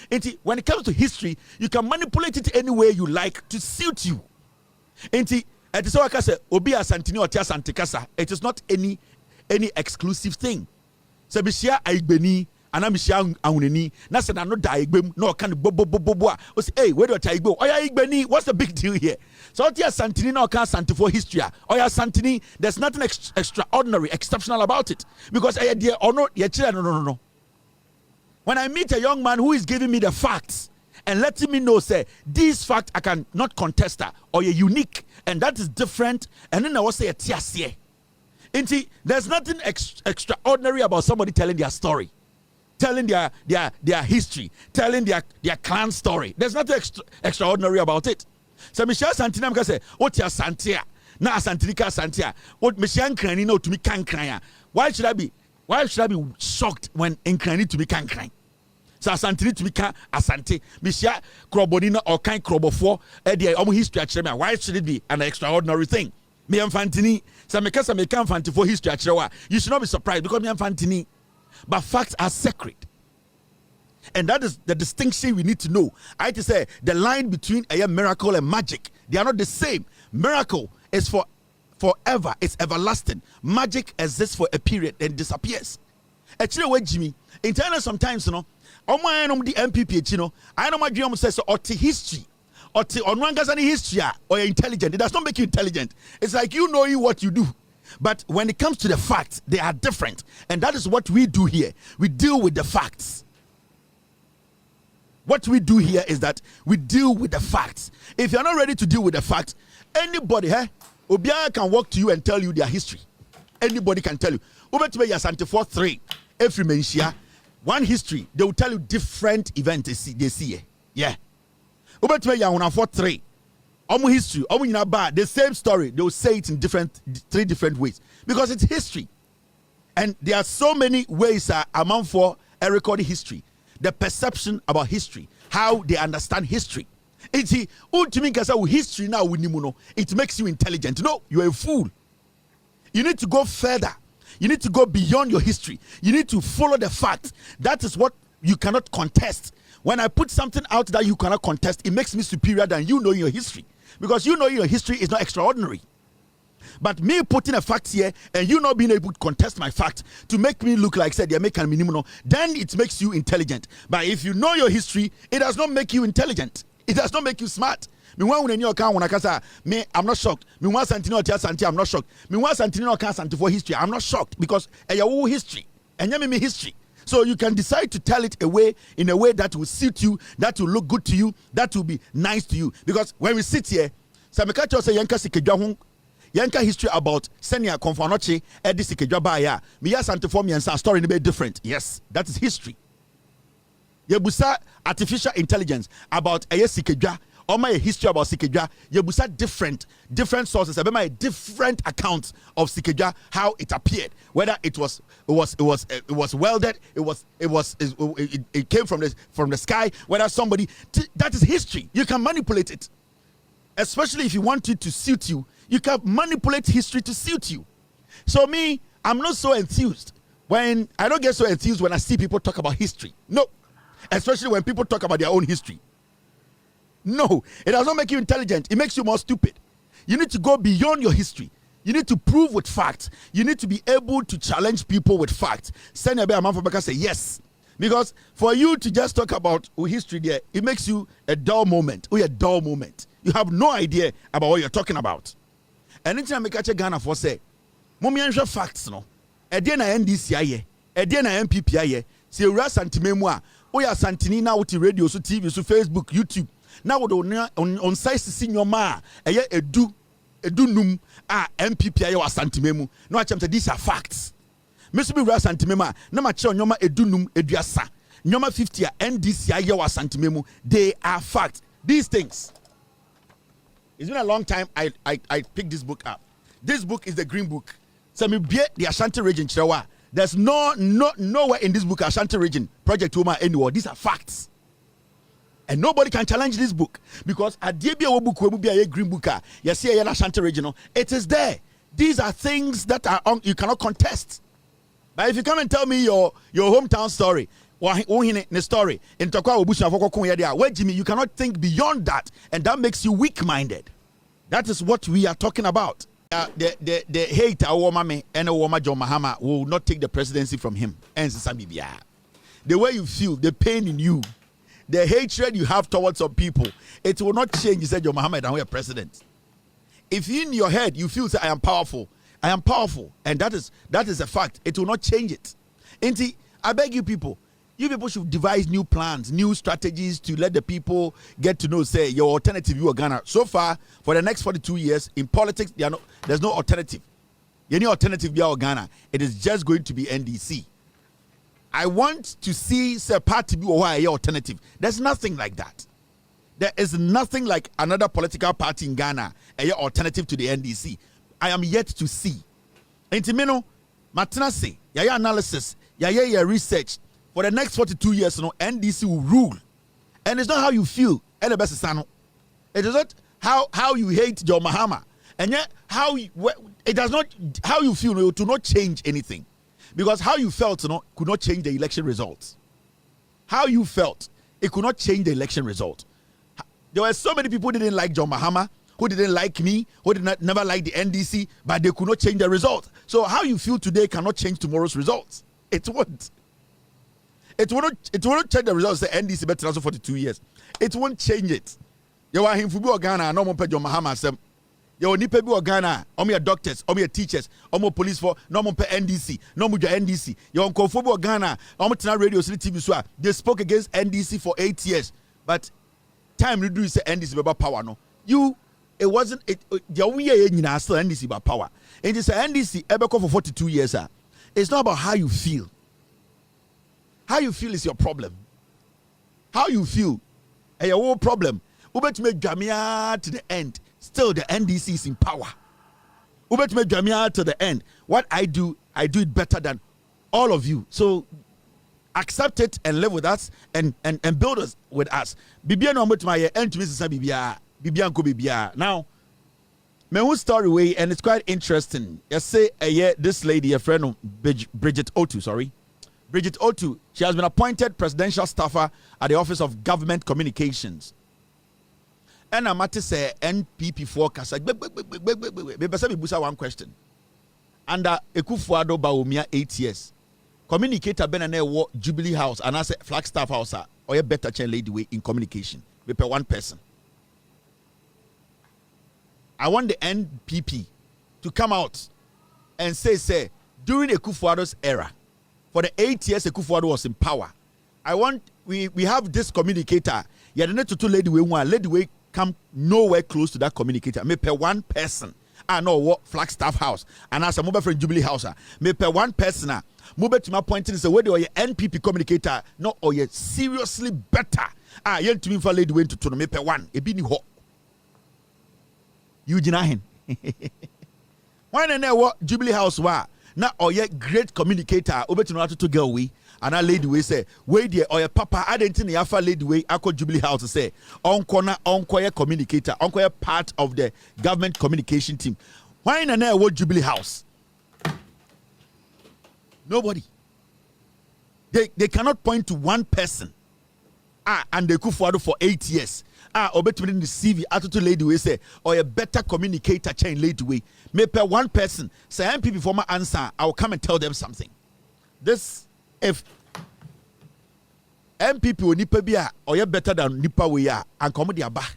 When it comes to history, you can manipulate it any way you like to suit you. It is so say obi asantini or asante kasa. It is not any exclusive thing. So bishia aigbeni anamishia ahuneni na se na no da igbem na oka no bobo o say hey where do ta igbo oya igbeni, what's the big deal here? So otia santini na oka santi for history oya santini, there's nothing extraordinary, exceptional about it, because I dear or no ye chira no. When I meet a young man who is giving me the facts and letting me know, say, this fact I can not contest her, or you're unique, and that is different, and then I will say a tiasie. There's nothing extraordinary about somebody telling their story, telling their history, telling their clan story. There's nothing extraordinary about it. So Michelle Santina can say, "What ya Santia? Na Santika Santia? What Michelle Crani know to me can cry? Why should I be shocked when Crani to me can cry?" So asantini to become asante. Mishia krobonina or kind krobofo. History actually. Why should it be an extraordinary thing? Me infantini. So me infantini for history actually. You should not be surprised because me infantini. But facts are sacred, and that is the distinction we need to know. I to say the line between a miracle and magic. They are not the same. Miracle is forever. It's everlasting. Magic exists for a period and disappears. Actually, wait, Jimmy. In China, sometimes, the NPP, I know my dream says, or history, or history, or you're intelligent. It does not make you intelligent. It's like you know what you do. But when it comes to the facts, they are different. And that is what we do here. We deal with the facts. What we do here is that we deal with the facts. If you're not ready to deal with the facts, anybody, Obiara can walk to you and tell you their history. Anybody can tell you. Over to me, Asante 4-3. Every mention, one history, they will tell you different events they see. Yeah. Over to me, 4-3. Omu history, the same story, they will say it in 3 different ways. Because it's history. And there are so many ways among for a recorded history. The perception about history, how they understand history. History now, it makes you intelligent. No, you're a fool. You need to go further. You need to go beyond your history. You need to follow the facts. That is what you cannot contest. When I put something out that you cannot contest, it makes me superior than you knowing your history. Because you know your history is not extraordinary. But me putting a fact here and you not being able to contest my fact to make me look like said they make a minimum, then it makes you intelligent. But if you know your history, it does not make you intelligent. It does not make you smart. Me when in your account when I say me, I'm not shocked. Me want Santino Tia Santi, I'm not shocked. Me want Santino account Santi for history, I'm not shocked because your history and you me history. So you can decide to tell it in a way that will suit you, that will look good to you, that will be nice to you. Because when we sit here, Samekacho say Yanka Sikejahun, Yanka history about Senia Confanoche, Edi Sikejabaya, Mia Santiform and story a bit different. Yes, that is history. Yebusa artificial intelligence about Sikeja, or my history about Sikeja, Yebusa different sources, about different accounts of Sikeja, how it appeared, whether it was welded, it came from the sky, whether somebody that is history. You can manipulate it, especially if you want it to suit you. You can manipulate history to suit you. So me, I'm not so enthused when I don't get so enthused when I see people talk about history. No, especially when people talk about their own history. No, it does not make you intelligent. It makes you more stupid. You need to go beyond your history. You need to prove with facts. You need to be able to challenge people with facts. Senator Amafabaka say yes. Because for you to just talk about history there, it makes you a dull moment. A dull moment. You have no idea about what you're talking about. And anything I make a Ghana for say, Momiansha facts no. Ede na NDC aye. Ede na NPP aye. Se ura santimemwa. Oya santini na uti radio so TV so Facebook YouTube. Now on size see your ma edu num MPP aye wa santimemu. No acham say these are facts. Mesu bi ura santimema na ma che onyoma edu num eduasa. Nyoma 50 NDC aye wa santimemu. They are facts. These things. It's been a long time I picked this book up. This book is the Green Book So me be the Ashanti region chrewa. There's nowhere in this book Ashanti region project woman anywhere. These are facts. And nobody can challenge this book because at DBA book will be a green book. You see a Ashanti regional. It is there. These are things that are you cannot contest. But if you come and tell me your hometown story, the story in where Jimmy, you cannot think beyond that, and that makes you weak-minded. That is what we are talking about. The hate Awomame and Awoma John Mahama will not take the presidency from him. And the way you feel, the pain in you, the hatred you have towards some people, it will not change. You said John Mahama and we are president. If in your head you feel say I am powerful, and that is a fact, it will not change it. I beg you people should devise new plans, new strategies to let the people get to know, say, your alternative, you are Ghana. So far, for the next 42 years, in politics, there's no alternative. Any alternative, you are Ghana. It is just going to be NDC. I want to see, say, party be a alternative. There's nothing like that. There is nothing like another political party in Ghana, a alternative to the NDC. I am yet to see. Intimino, Matinase, yaya analysis, yaya research. For the next 42 years, NDC will rule. And it's not how you feel. It is not how you hate John Mahama. And yet, it does not, how you feel to not change anything. Because how you felt could not change the election results. How you felt, it could not change the election result. There were so many people who didn't like John Mahama, who didn't like me, who never like the NDC, but they could not change the result. So how you feel today cannot change tomorrow's results. It won't. It won't change the results. The NDC better also 42 years. It won't change it. You are him for Ghana, no more John Mahama. You are nipe bi Ghana, your doctors, your teachers, your police for no more NDC, no more NDC. You are Akufo Ghana, your radio, TV, so they spoke against NDC for 8 years, but time reduce the NDC about power. No, it wasn't it. The only still NDC about power. And it's NDC ever for 42 years. It's not about how you feel. How you feel is your problem. How you feel is your whole problem. Ube to make Jamia to the end. Still, the NDC is in power. Ube to make Jamia to the end. What I do it better than all of you. So accept it and live with us and build us with us. Bibia no to my end to Mrs. Bibia. Bibia ko Bibia. Now, my whole story way, and it's quite interesting. You say this lady, a friend of Bridget Otu, Bridget Otu, she has been appointed presidential staffer at the Office of Government Communications. And I'm at to say NPP forecast. Maybe one question. Under Akufo Addo Baumia 8 years, communicator Ben Jubilee House and I say Flagstaff House or a better chain lady way in communication. We pay one person. I want the NPP to come out and say during Akufo Addo's era, for the 8 years Akufo Addo was in power, I want we have this communicator. You need to lady way come nowhere close to that communicator. Me pay one person. I know what Flagstaff House and as a mobile friend Jubilee House. Me pay one person. Move to my point is whether or your NPP communicator no or you seriously better. You to me for lady way to me pay one. E be ni ho. You deny why na what Jubilee House wa na or your great communicator over to know to girl we and a lady we say wait there or your papa I didn't know afa lady way I Jubilee House to say unko your communicator unko your part of the government communication team. Why na what Jubilee House? Nobody. They cannot point to one person. And they Akufo Addo for 8 years. Obetumi the CV attitude lady we say or a better communicator chain lady way. Maybe one person say MPP for my answer. I will come and tell them something. This if MPP will nipa bia or you better than nipa we are and come their back.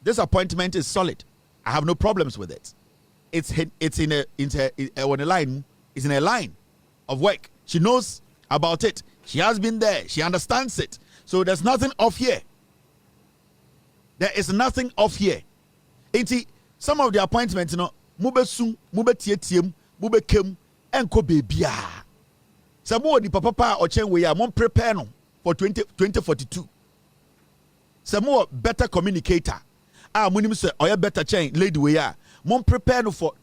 This appointment is solid. I have no problems with it. It's in a line. It's in a line of work. She knows about it. She has been there. She understands it. So there's nothing off here. There is nothing off here. Some of the appointments, mube sum, mube tietiem, mube kem, enko bebia. Some more the papa or chen we are mon prepare no for 2042. Some more better communicator. Munim say or better chain lady we are mon prepare no for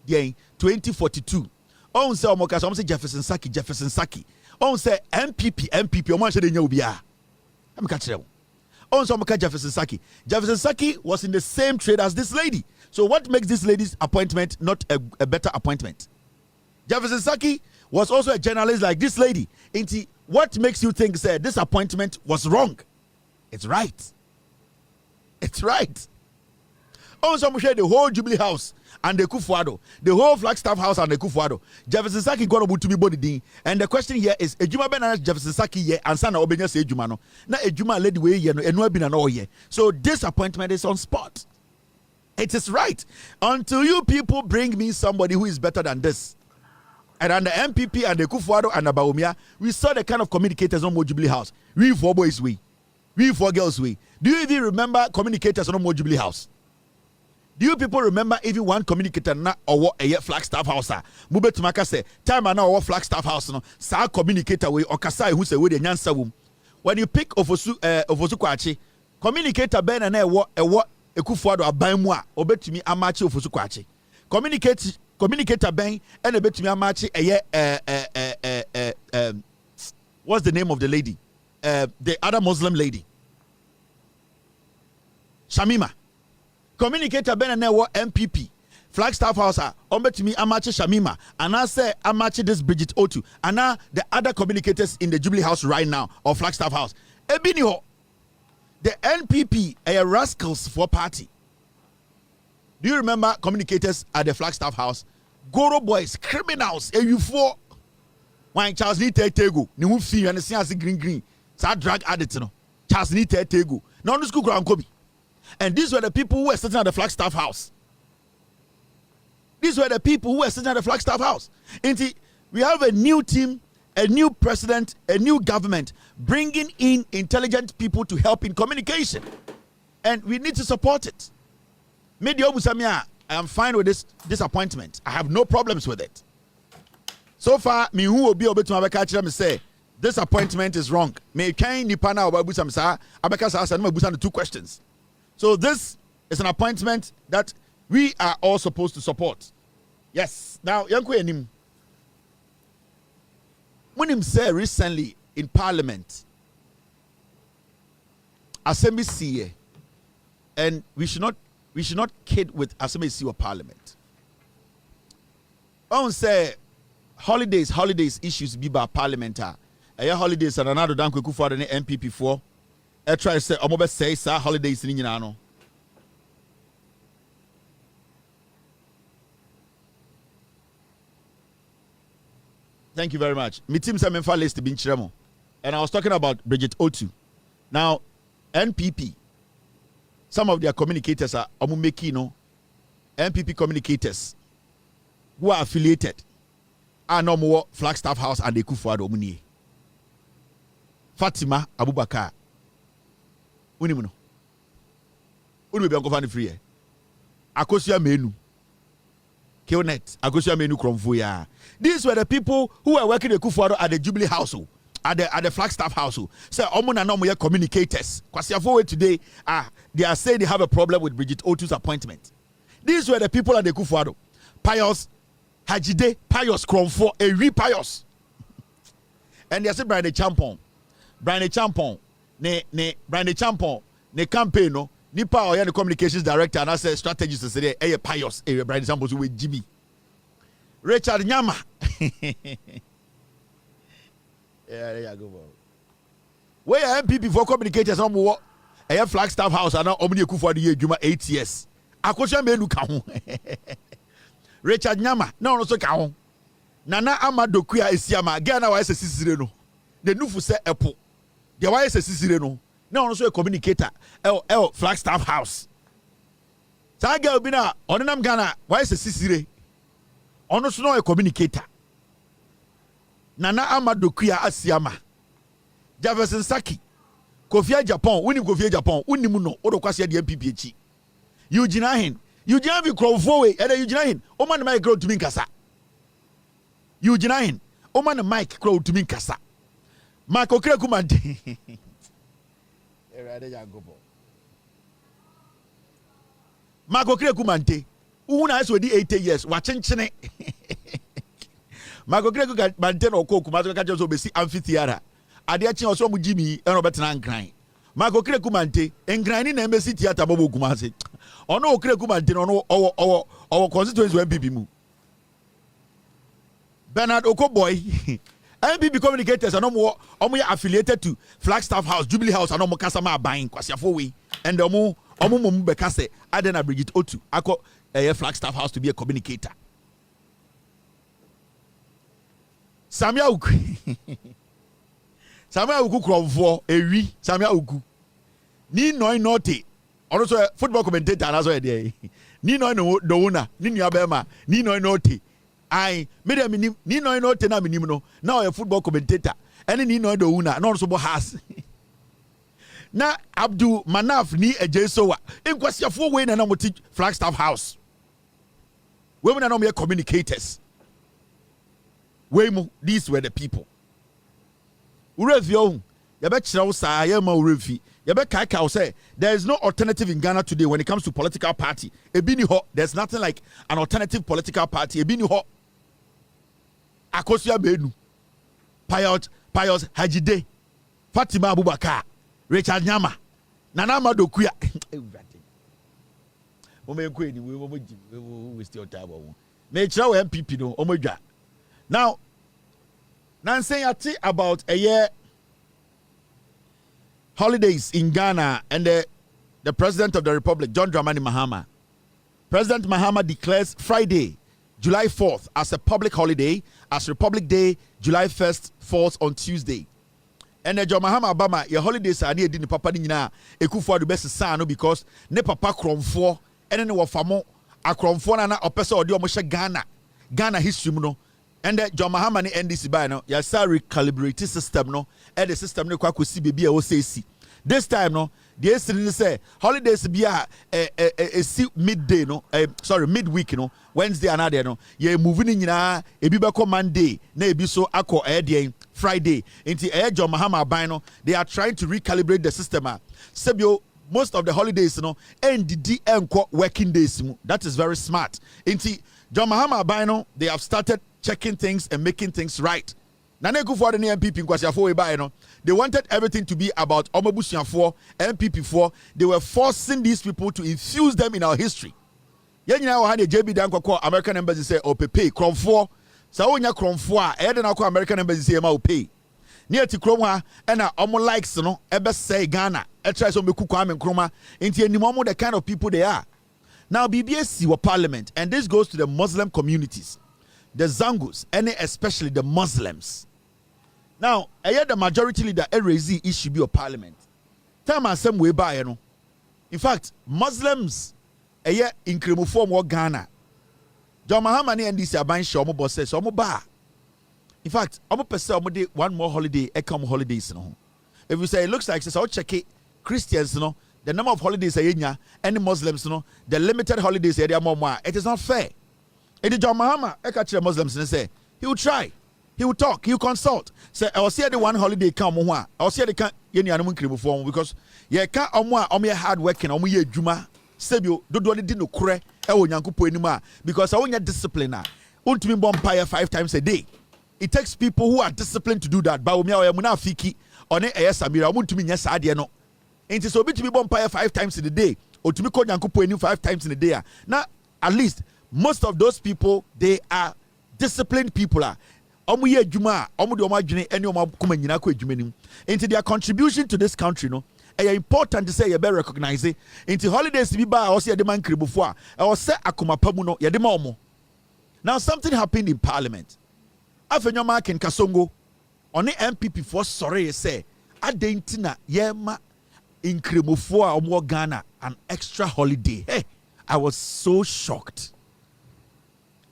the 2042. On say omoka so say Jefferson Saki. On say MPP omo say de nya obia. Am ka kire. On say omoka Jefferson Saki was in the same trade as this lady. So what makes this lady's appointment not a better appointment? Jefferson Saki was also a journalist like this lady. What makes you think say this appointment was wrong? It's right. It's right. Also, I'm sure the whole Jubilee House and the Akufo Addo, the whole Flagstaff House and the Akufo Addo. Jefferson Saki got about to be body din. And the question here is, Ejuma Ben Jefferson Saki ye and Sana Obenya say Ejuma no. Na Ejuma lady way ye no enu been an all ye. So this appointment is on spot. It is right. Until you people bring me somebody who is better than this. And on the MPP and the Akufo Addo and the Bawumia, we saw the kind of communicators on Jubilee House. We for boys we for girls we. Do you even remember communicators on Jubilee House? Do you people remember even one communicator na or a Flagstaff House? Mube Tumaka say, time na or Flagstaff House no, sa communicator we or Kasai who say we the nyansa wum. When you pick Ofosu Kwachi, communicator ben and a Akufo Addo abamwa obetumi amachi Ofosu Kwachi. Communicator ben and a betumi amachi what's the name of the lady? The other Muslim lady. Shamima. Communicator Ben and MPP. Flagstaff House ombetumi amachi Shamima. And I say amachi this Bridget Otu. And now the other communicators in the Jubilee House right now or Flagstaff House. Ebiniho. The NPP a rascals for party. Do you remember communicators at the Flagstaff House? Goro boys, criminals, you4. When Charles need tego, ni mu fi and see as green. Sa drug addict no. Charles need tego. No no school ground kobi. And these were the people who were sitting at the Flagstaff House. These were the people who were sitting at the Flagstaff House. And we have a new team, a new president, a new government bringing in intelligent people to help in communication. And we need to support it. Media Obusamia, I am fine with this appointment. I have no problems with it. So far, me who will be able to abeka me say this appointment is wrong. Me can nipana obabusam sa abeka sa no abusan 2 questions. So this is an appointment that we are all supposed to support. Yes. Now, Yanko Enim, when him said recently in Parliament, Assembly CA, and we should not kid with Assembly CA or Parliament. I won't say holidays issues be by Parliament. Holidays and another danko kufa the MPP for. I try to say, I'm going to say, holidays in Yinano. Thank you very much. My team said, I'm list bin chiremo. And I was talking about Bridget Otu. Now, NPP, some of their communicators are Omumekino, NPP communicators who are affiliated are no more Flagstaff House and the Akufo Addo Omunie. Fatima Abubakar. Unimuno. Unu be anko fani free. Akosia menu. Keonet. Akosia menu kromfo ya. These were the people who were working the Akufo Addo at the Jubilee House, at the Flagstaff House. So omo na no mo communicators. Kwasiafo today, they are saying they have a problem with Bridget Otu's appointment. These were the people at the Akufo Addo. Pious Hajide, Pious kromfo, Ewi Pious. And they say Brian Champon. Brian Champon ne campaign no nipa or the communications director and I say strategist to say Pious Brian Champon with GB Richard Nyama. Yeah, there you go. Where MPP for communicators on what a Flagstaff House and now Omni Akufo Addo Juma 8 years. Akosha menu ka ho. Richard Nyama no so ka ho. Nana Amado Kuya Esiama Ghana wa sesisire no. The nufu say epo. The why sesisire no. Now also a communicator. Flagstaff House. Sa girl bi na onenam Ghana why sesisire. Ono so no a communicator. Nana Amado Kuya Asiama. Jefferson Saki. Kofi Japan, winning Kofi Japan, winning no, or kwasi the MPP echi. Eugene Ahin. Eugene Ahin crowfo we, and Eugene Ahin. Oman mic crowd to me kasa. Eugene Ahin. Oman mic crowd to me kasa. Marco Krekumante. Marco Krekumante. Una is with the 80 years. Watching chine. Marco Greco got maintain or cook, Marco Cajas obesi amphitheater. Adiachi also Jimmy and Robert Nankine. Marco Greco mante and grinding embassy theater Bobo Kumasi. Or no Greco mante or our constituents when people move. Bernard Okoboy. NPP communicators are no more affiliated to Flagstaff House, Jubilee House, and no more customer buying Kwasiafowe and the more Bekase Adena Bridget Otu. I call a Flagstaff House to be a communicator. Samia Uku Samia Uku Kronfo Ewi Samia Uku Ni Noi Note also a football commentator and also a day. Ni Noi no Dona, Ni Abema, Ni Noi Note. I made a minim, Nino no tena minimum, now a football commentator, and Nino do una, non so has. Na Abdul Manaf ni a Jesoa, in Kwasia 4 way and I'm teach Flagstaff House. Women are not mere communicators. Waymo, these were the people. Urevio, Yabet sa Yama Urevi, Yabet Kakao say there is no alternative in Ghana today when it comes to political party. Ebini ho, there's nothing like an alternative political party. Ebini ho. Akosia Benu, Pius Hajide, Fatima Abubakar, Richard Nyama, Nana Madokuya. We still time. Nature MPP no Omoja. Now, Nancy Ati about a year holidays in Ghana and the President of the Republic, John Dramani Mahama. President Mahama declares Friday, July 4th as a public holiday, as Republic Day, July 1st falls on Tuesday. And John Mahama Obama, your holidays are near the papa nina, Akufo Addo best son because ne papa kromfo, and then wafamo, a kromfo na opesa or Ghana, Ghana history no. And John Mahama ni NDC by no, ya sa recalibrate system no, and the system no kwa kusi bibi a osesi. This time no, the yesterday say holidays be a midday no, midweek no, Wednesday another no. Ye moving in na ebi beko Monday, na ebi so ako Friday. Into John Mahama Bino, they are trying to recalibrate the system. Sebio, most of the holidays no, NDD working days. That is very smart. Into John Mahama Bino, they have started checking things and making things right. Nane Akufo Addo NPP Nkwasiafo eba no. They wanted everything to be about Omobusiafo, NPP4. They were forcing these people to infuse them in our history. Yen nyina wa ha de JB dan kwakọ American embassy say opepe kromfo. Sa onya kromfo a e de na kwakọ American embassy say ma opay. Near ti krom ha e na omo likes no e be say Ghana. E try so meku Kwame Nkrumah. Nti enimomo the kind of people they are. Now BBS were parliament and this goes to the Muslim communities. The Zangus and especially the Muslims. Now, I hear the majority leader raise the issue be of parliament. Time and some way by no. In fact, Muslims a year in form of Ghana. John Mahama and this are buying show boss says bar. In fact, I'm per se one more holiday, come holidays no. If you say it looks like so check it, Christians no, the number of holidays are any Muslims no, the limited holidays are more. It is not fair. It is John Mahama, I catch the Muslims and say he will try. He will talk, he will consult. Say, I will see the one holiday come on. I will see the can any animal form because ye can't on me hard working on me juma. Sebio, do no kure, I will yankupo anymore because I want your discipline. Ultimate bompire 5 times a day. It takes people who are disciplined to do that. But we are munafiki on a Samira, I want to be yes, I no. It is so bit to be bompire 5 times in a day, or to be called yankupo 5 times in a day. Now, at least most of those people, they are disciplined people. Into their contribution to this country, no, it's important to say you better recognize it. Into holidays to be by also the man before. I was say akuma pamuno yadimomo. Now something happened in Parliament. After mark in Kasongo, on the MPP for sorry say adentina yema in Kremofua or Ghana an extra holiday. Hey, I was so shocked.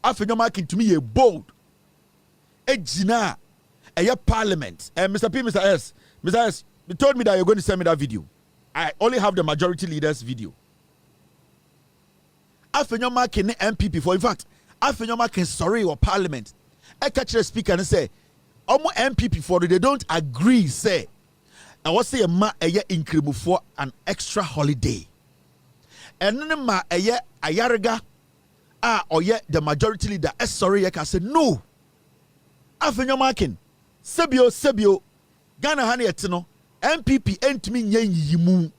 After marking to me a bold. Ejina, a parliament, and Mr. P, Mr. S, you told me that you're going to send me that video. I only have the majority leader's video. After your marking MPP for, in fact, after your marking sorry or parliament, I catch the speaker and say, MPP for they don't agree, say, I was say a year increment for an extra holiday. And then a year a yarga the majority leader sorry you can say no afenyo makin sebio Ghana ha na yetino NPP entimi nyen yimu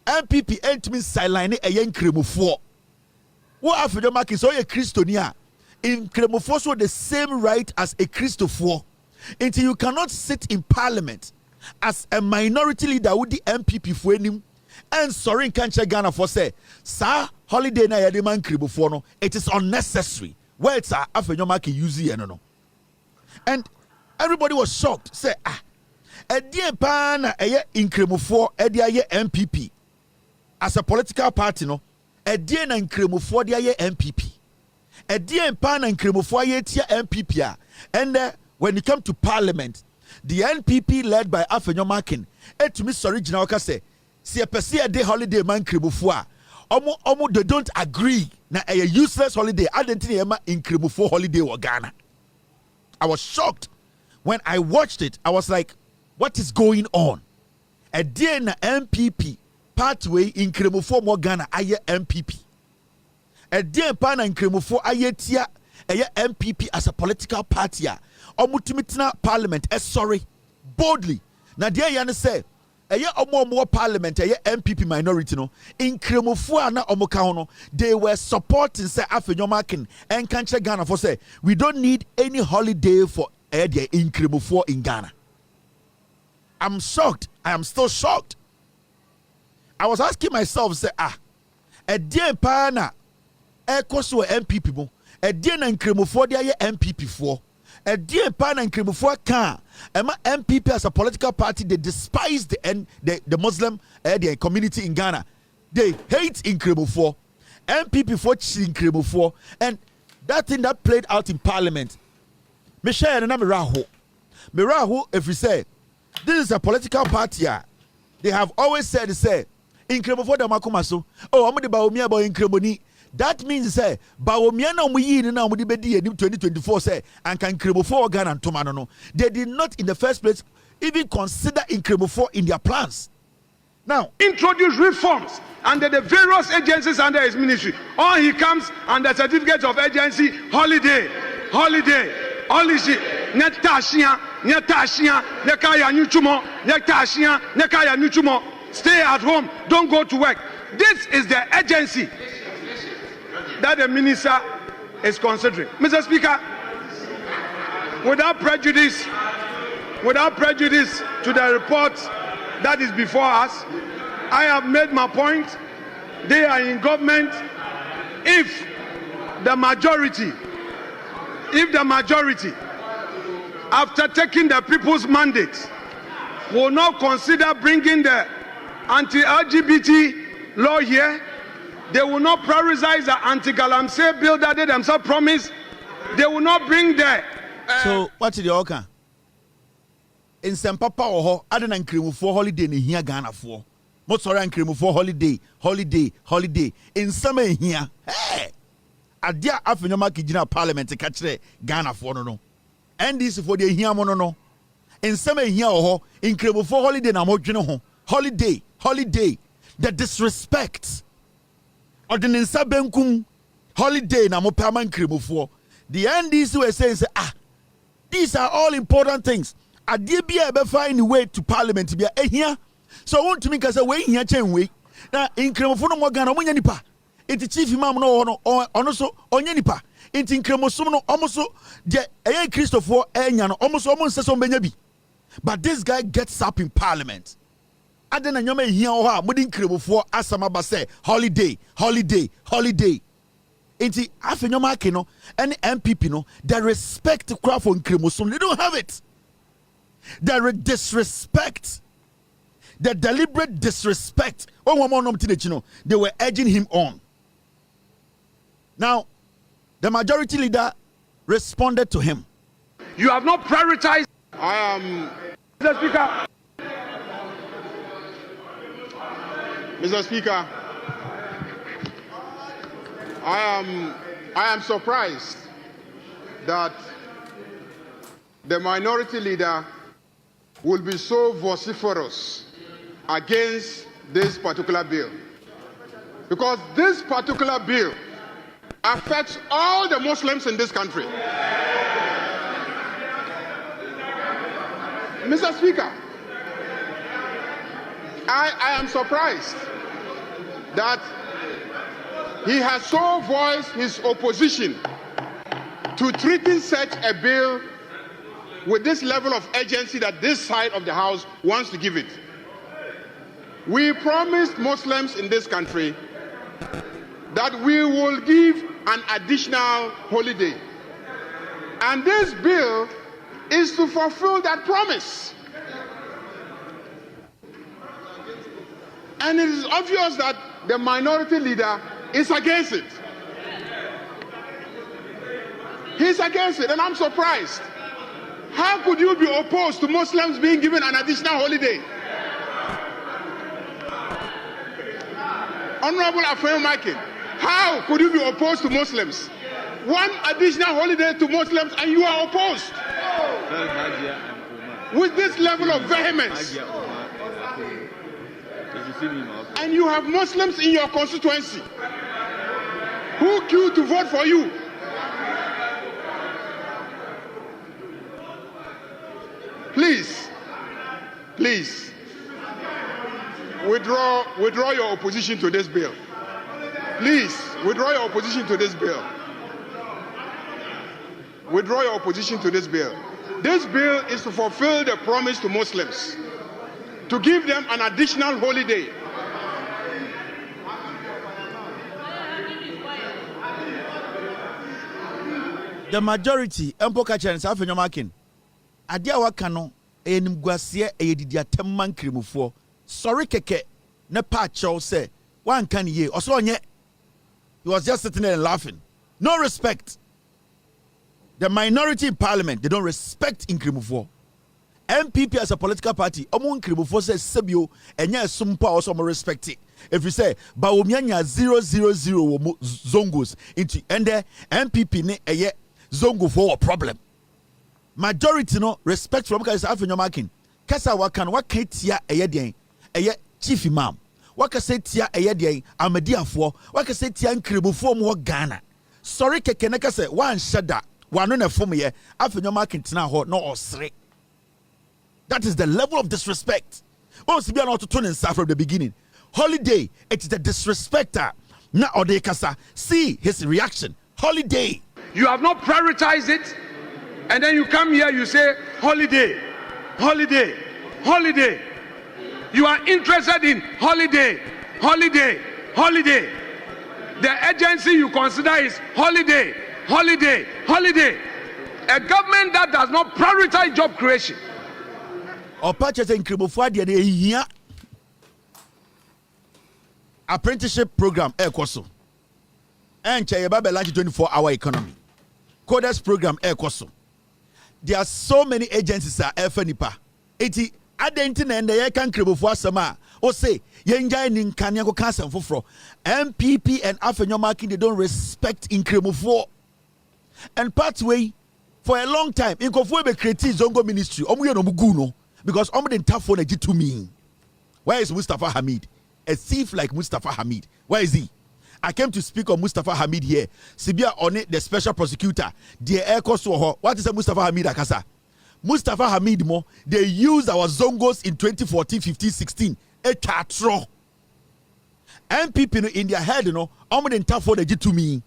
NPP entimi sideline nkremofo wo afenyo makin so ye Christoni a nkremofo so the same right as a Christofo until you cannot sit in parliament as a minority leader with the MPP for enim and sorry can't check Ghana for say sir holiday na yade man kribofo no it is unnecessary where it's afenyomaki use no and everybody was shocked say edie pa na eye inkremofo ede aye MPP as a political party no edie na inkremofo de aye MPP edie pa na inkremofo aye tia MPP and when you come to parliament the NPP led by afenyomakin etumi sorry gina waka say si epese a day holiday man kremofo omo they don't agree na a useless holiday identity ema inkremofo holiday wa Ghana. I was shocked when I watched it. I was like, what is going on? A day na MPP pathway inkremofo mo Ghana aye MPP. A day pa na inkremofo aye tia aye MPP as a political party omutimitina parliament sorry boldly na dia ya ne say eye omo parliament eye MPP minority no inkremofo na omoka ho no they were supporting say afenyomakin and kanche Ghana for say we don't need any holiday for the inkremofo in Ghana. I'm shocked. I am still shocked. I was asking myself say a day pa na ekoso MPP mo a day na inkremofo de aye MPP for a dear pan and Kremufua can MPP as a political party they despise the Muslim community in Ghana. They hate in Kremufua. MPP for in Kremufua and that thing that played out in parliament. Michelle and Miraho, if we say this is a political party, they have always said in Kremufua da makumaso. Oh, I'm the Baumia boy in Kremoni. That means say Bawomiana muyi ni na mudi bedi in 2024 say and can Kremofo Ghana and Tomano no. They did not in the first place even consider Kremofo in their plans. Now introduce reforms under the various agencies under his ministry. Or he comes under certificates of agency holiday, netashia, nekaya nyuchumo, stay at home, don't go to work. This is the agency that the minister is considering. Mr. Speaker, without prejudice to the report that is before us, I have made my point. They are in government. If the majority, after taking the people's mandate, will not consider bringing the anti-LGBT law here, they will not prioritize the anti-Galamsey bill that they themselves promised. They will not bring the. So what is the outcome? In some papa or other than Kremufo holiday in here Ghana for. Most sorry and Kremufo holiday. In summer here. Hey, a dear Afenoma Kijina Parliament to catch Ghana for no. And this for the here mono. In summer here or in Kremufo holiday na mojino holiday. The disrespect. Or the Ninsabenkum holiday na mo permanent Kremofo. The NDC were saying these are all important things. A dear be able to find a way to parliament to be here. So I want to make us away here chain way. Now in Kremofo no more Ghana nipa. It's chief imam no or also onyanipa. It's in Kremosum no almost the Christopher Enyan almost says on Benyabi. But this guy gets up in parliament. Adena nyome here or mudin Kremofo asamaba say holiday. Inti afenyoma kino any MPP no the respect to craft for Kremosum they don't have it. The disrespect, the deliberate disrespect. They were urging him on. Now, the majority leader responded to him. You have not prioritized. I am Mr. Speaker. Mr. Speaker, I am surprised that the minority leader will be so vociferous against this particular bill. Because this particular bill affects all the Muslims in this country. Mr. Speaker, I am surprised that he has so voiced his opposition to treating such a bill with this level of urgency that this side of the House wants to give it. We promised Muslims in this country that we will give an additional holiday. And this bill is to fulfill that promise. And it is obvious that the minority leader is against it. He's against it, and I'm surprised. How could you be opposed to Muslims being given an additional holiday? Honorable Afreen Makin, how could you be opposed to Muslims? One additional holiday to Muslims and you are opposed? With this level of vehemence. And you have Muslims in your constituency who queue to vote for you. Please, withdraw your opposition to this bill. Please, withdraw your opposition to this bill. Withdraw your opposition to this bill. This bill is to fulfill the promise to Muslims, to give them an additional holiday. The majority, Mpoka Chen, South Makin, Adia Wakano, Enim Guasia, Edidia Temman Krimufo, sorry keke, ne pacho say, one can ye, or so yet. He was just sitting there and laughing. No respect. The minority in parliament, they don't respect Nkrimufo. NPP as a political party, Omun Nkrimufo says Sebio, and yes, Sumpa also more respect it. If you say, Bawumianya 000 zongos into and the NPP ne a ye zongo for a problem. Majority no respect from Kasa Afenyomakin. Kasa wakan wakatia a ye chief imam. Wakasetia a ye Amadia for Wakasetia Nkrimufo mo Ghana. Sorry kekeneka se one shada. One on a form here, Afenyomakin tina ho no osre. That is the level of disrespect. Once be an auto turn from the beginning. Holiday, it's the disrespecter. Na Odekasa, see his reaction. Holiday. You have not prioritized it, and then you come here, you say, holiday, holiday, holiday. You are interested in holiday, holiday, holiday. The agency you consider is holiday, holiday, holiday. A government that does not prioritize job creation. Or purchase in Kribofua, apprenticeship program, Koso. And Chayababa launch 24-hour economy. Coders program, Koso. There are so many agencies at FNIPA. Eti Adentin and the Yakan Kribofua Sama. Or say, Yenja in Kanyako Casa Fufro. MPP and Afenyomakin, they don't respect in Kribofua. And pathway for a long time, in Kofuebe created Zongo ministry, Omuyo no Muguno, because Omu didn't tap for the to me. Where is Mustafa Hamid? A thief like Mustafa Hamid. Where is he? I came to speak on Mustafa Hamid here. Sibia on it, the special prosecutor. The air cost. What is a Mustafa Hamid Akasa? Mustafa Hamid mo, they used our Zongos in 2014, 15, 16. A chatro. MPP in their head, you know, Omu didn't tap for the to me.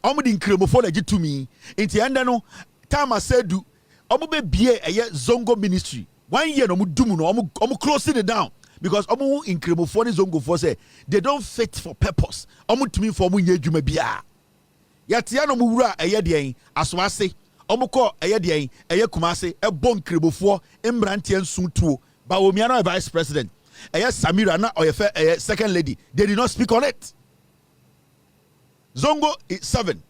Omu didn't cremo for the to me. In the end, no, time I said, do Omu be a Zongo ministry. 1 year, no, Omu closing it down. Because omu in Kremofone Zongo for say they don't fit for purpose. Omu to me for mu nyedwuma bia. Yatia no muwura eyedien aswase. Omu ko eyedien Kumase e bon Kremofo embrante nsuntuo. Ba omia no vice president. Samira na oyefe second lady. They did not speak on it. Zongo 7.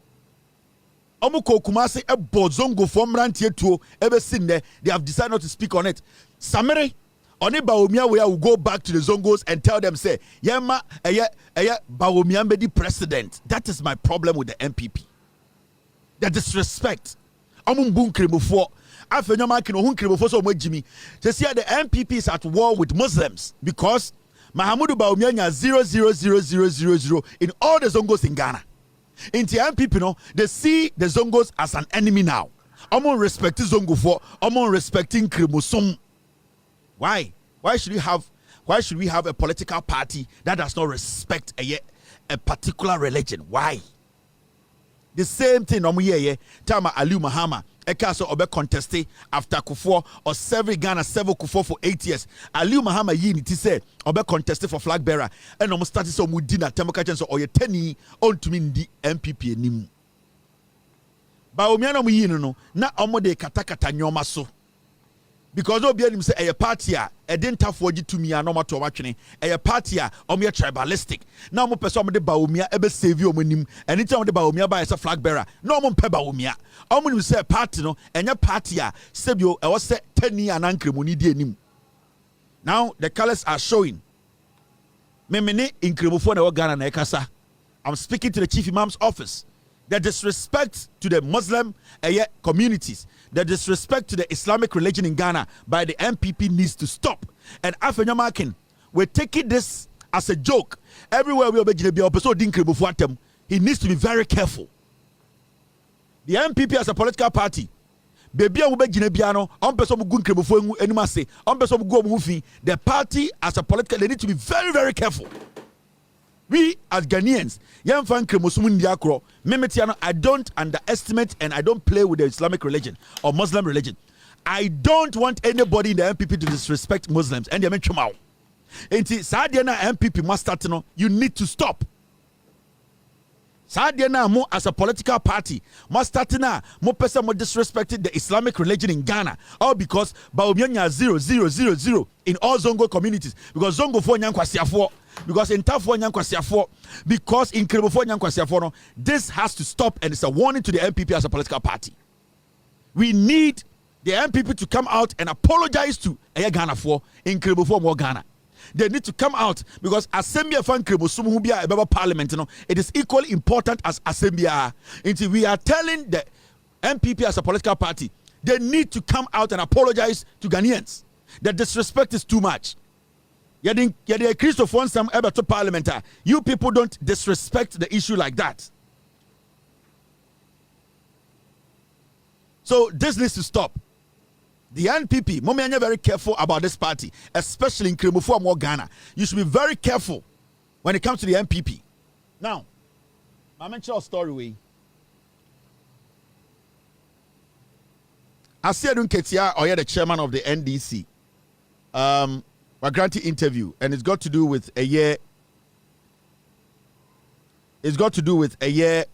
Omu ko Kumase e bo Zongo for embrante tuo ebe sin there. They have decided not to speak on it. Samire Oni Baomia will go back to the Zongos and tell them, say, Yema, Baomia be the president. That is my problem with the MPP. The disrespect. Amumbun Kremofo. Afenyama kino hun Kremofo so Jimmy. They say the MPP is at war with Muslims because Mahamudu Baomia 0000000 in all the Zongos in Ghana. In the NPP, no, they see the Zongos as an enemy now. Omo respecting Zongo for, omo respecting Kremosum. Why? Why should we have a political party that does not respect a particular religion? Why? The same thing omo ye Tama Aliu Mahama Ekaso obe contested after Akufo or serve Ghana serve Akufo for 8 years. Aliu Mahama yi ni ti say obe contested for flag bearer and omo started so mudi na temoka chen so oye teni on to me ndi NPP enim. Ba omi na mo yi no na omo de katakata nyoma so. Because obi anim say a party a edentafo gi tumi a no mato watwene a party a omo tribalistic na omo pese omo de baomia ebe save omo nim anytime omo de baomia ba as a flag bearer no omo mpe baomia omo nim say party no enya party a sebio e wo se tani anankremu ni di anim. Now the colors are showing memene inkremufo na wo Ghana na ekasa. I'm speaking to the chief imam's office. The disrespect to the Muslim communities, the disrespect to the Islamic religion in Ghana by the NPP needs to stop. And Afenyomakin, we're taking this as a joke. Everywhere we obey, he needs to be very careful. The NPP as a political party, the party as a political, they need to be very, very careful. We as Ghanaians, I don't underestimate and I don't play with the Islamic religion or Muslim religion. I don't want anybody in the NPP to disrespect Muslims. And you mention now, NPP must start. You need to stop. Mo as a political party must start now. Mo person mo disrespected the Islamic religion in Ghana, all because Baumia 0 in all Zongo communities. Because Zongo for Nyankwasiafo, because in Tafo Nyankwasiafo, because in Kremofo Nyankwasiafo, this has to stop, and it's a warning to the NPP as a political party. We need the NPP to come out and apologize to Ghana for in Kremofo more Ghana. They need to come out because Assembly fan Kremosum Parliament, it is equally important as Assembly. Until we are telling the NPP as a political party, they need to come out and apologize to Ghanaians. The disrespect is too much. You people don't disrespect the issue like that. So this needs to stop. The NPP, Mommy, are very careful about this party, especially in Kremofo Ghana. You should be very careful when it comes to the NPP. Now, I mentioned a story. Adom Otchere, or the chairman of the NDC, were granted interview, and it's got to do with a year. It's got to do with a year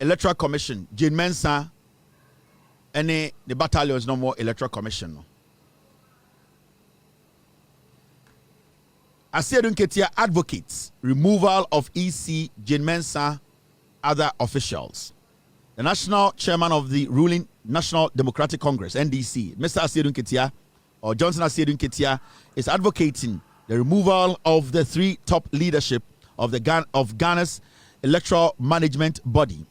Electoral Commission, Jane Mensah. The battalions no more Electoral Commission. No. Adom Otchere advocates removal of EC, Jane Mensah, other officials. The national chairman of the ruling National Democratic Congress, NDC, Mr. Adom Otchere, or Johnson Adom Otchere, is advocating the removal of the three top leadership of Ghana's electoral management body,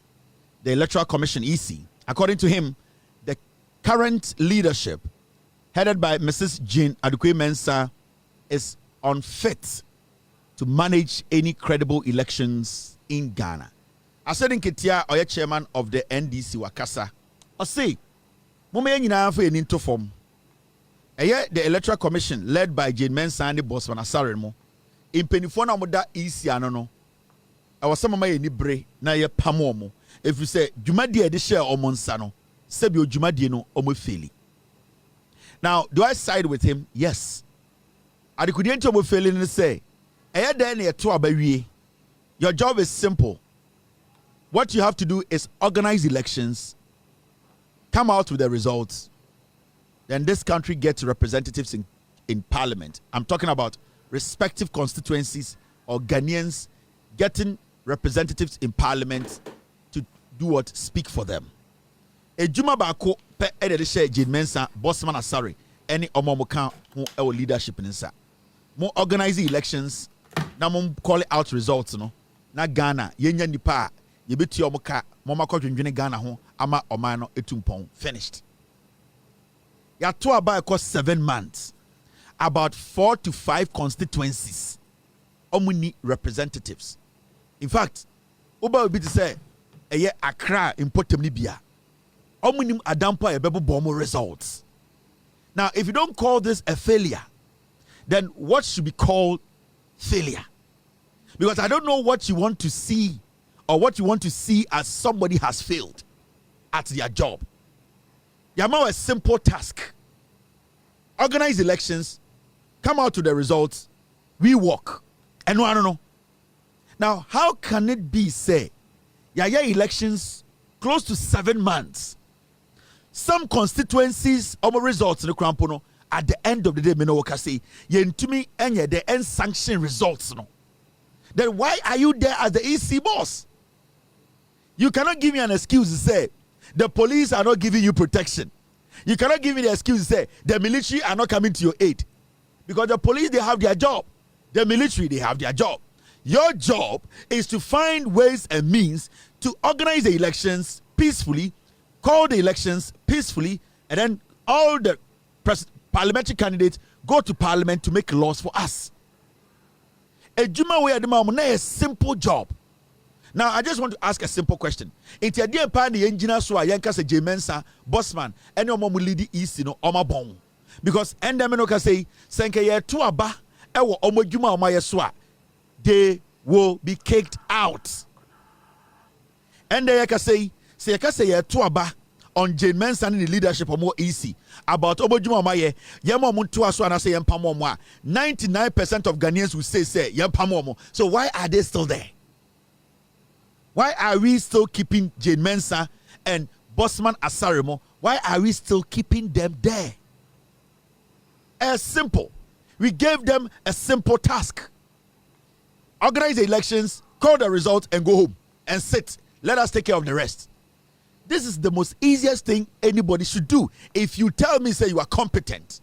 the Electoral Commission, EC. According to him, current leadership, headed by Mrs. Jane Adom Mensah, is unfit to manage any credible elections in Ghana. Adom Otchere, chairman of the NDC Wakasa, say, the Electoral Commission, led by Jane Mensah and the boss Van Asaremo, in Penifona Moda EC Anono, I was some of my nibre na ye pamomo. If you say, Jumadi de share or Monsano. Sebio Jumadino Omofeli. Now, do I side with him? Yes. Adikudiento Omofeli and say, your job is simple. What you have to do is organize elections, come out with the results, then this country gets representatives in parliament. I'm talking about respective constituencies or Ghanaians getting representatives in parliament to do what? Speak for them. Ejuma bako pe ede share Jane Mensah, Bossman Asare, any omomoka who leadership in insa. Mo organize elections, na mo call out results no. Na Ghana, yenya nipa, yebeti omoka, mama kwa dwindwene Ghana ho, ama omano etumpon. Finished. Ya to about 7 months. About 4 to 5 constituencies. Omuni representatives. In fact, Oba bi to say eye Accra importem ni bia. Omunim adampa e bebo bomb results. Now, if you don't call this a failure, then what should be called failure? Because I don't know what you want to see or what you want to see as somebody has failed at their job. Yamao a simple task. Organize elections, come out to the results, we work. And I don't know. Now, how can it be, say, yaya elections close to 7 months? Some constituencies or results in the Krampono at the end of the day, Minoka say, yentumi enye the end sanction results. No. Then why are you there as the EC boss? You cannot give me an excuse to say the police are not giving you protection. You cannot give me the excuse to say the military are not coming to your aid. Because the police, they have their job. The military, they have their job. Your job is to find ways and means to organize the elections peacefully, call the elections peacefully, and then all the parliamentary candidates go to parliament to make laws for us. A Juma way at the moment, a simple job. Now, I just want to ask a simple question. It's a dear party engineer, so I yanka se Jemensa, bossman, and your mom will lead the east, Oma Bong. Because Endaminoka say, Senke ye tuaba, ewo Omo Juma Oma Yeswa, they will be kicked out. And they say yaka say ye tuaba on Jane Mensa in the leadership of more easy about Omo Juma Maye, Yamo Muntu Aswana say Yampamoa. 99% of Ghanaians will say Yampamomo. So why are they still there? Why are we still keeping Jane Mensa and Bossman Asaremo? Why are we still keeping them there? As simple. We gave them a simple task. Organize the elections, call the results, and go home and sit. Let us take care of the rest. This is the most easiest thing anybody should do. If you tell me, say you are competent.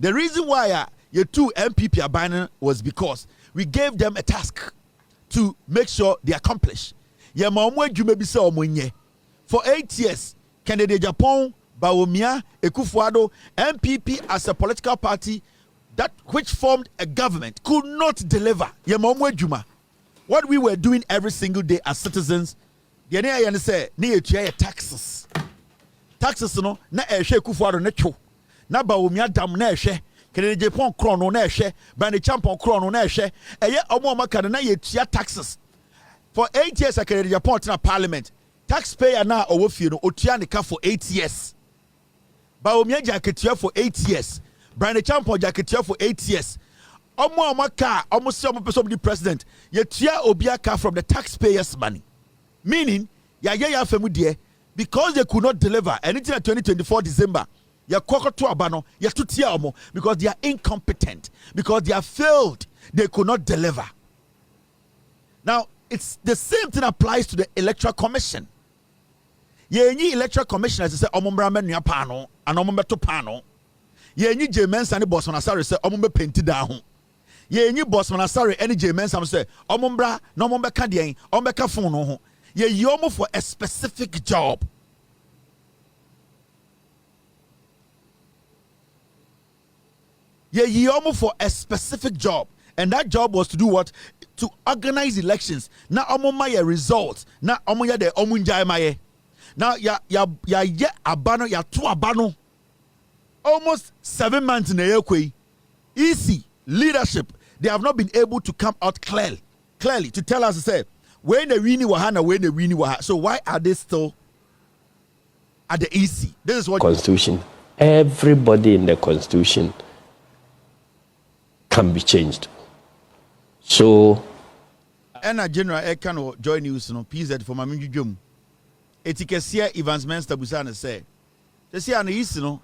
The reason why your two NPP are buying was because we gave them a task to make sure they accomplish. For 8 years, candidate Japan, Bawumia, Akufo Addo NPP as a political party that which formed a government could not deliver. What we were doing every single day as citizens, taxes. Taxes no na Akufo Addo necho. Na Bawumia dam na candidate Japan krono na Bani Champon krono na eye omo maka na yetua taxes. For 8 years, I can report in a parliament. Taxpayer now over few no Otianica for 8 years. Baumia Jacketia for 8 years. Brian Champo Jacketia for 8 years. Omo Maka, almost some person of the president. Yetia Obiaka from the taxpayers' money. Meaning, family because they could not deliver anything at 2024 December. Ya kwako to abano, ya tutia omo because they are incompetent, because they are failed, they could not deliver. Now, it's the same thing applies to the Electoral Commission. Ye Electoral Commission as I say omombra menua pano and omombeto pano. Ye Jemensa and Bossman Asare say omombe painted down. Ye Bossman Asare any Jemensa say omombra no omombe kadien ombeka phone no. Ye yomo for a specific job. Ye yomo for a specific job. And that job was to do what? To organize elections. Now, omomaya results. Now, omoya de omunjai maye. Now, ya abano, ya tu abano. Almost 7 months in a year. Easy leadership. They have not been able to come out clearly to tell us to say when the winnie wahana, when the winnie waha. So why are they still at the EC? This is what Constitution. Everybody in the Constitution can be changed. So, and a general can join news no PZ for my jum. Etikesia Evans Menster Busana say, the see an east no,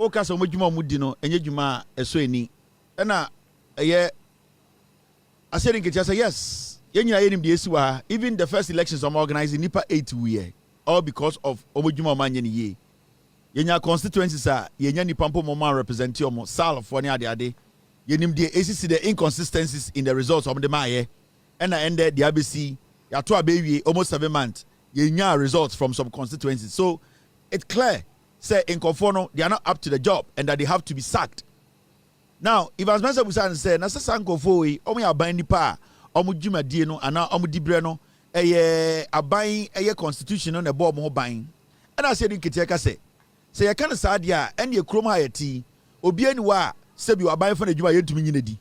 Oka so mujuma mudino, and yejuma a swini. And a year I said in Kitcha, yes, even the first elections I'm organizing Nipa 8 year, all because of Omujuma Manyan ye. Yenya constituencies are Yenya Pampo Moma represent your Sal for any day. Yenim the ACC the inconsistencies in the results of the Maye, and I ended the ABC. Yatua baby almost 7 months. Yenya results from some constituencies. So it's clear, say in Conforno, they are not up to the job and that they have to be sacked. Now, if as Mr. Busan said, Nasa Sanko Foe, Omi Abandi Pa, Omu Juma Dino, and now Omu Dibreno, aban constitution on the board mo ban. And I said in Kitiaka say you can't say dia and your chroma yeti obi anwa say you aban for adwuma yentumi nyinedi.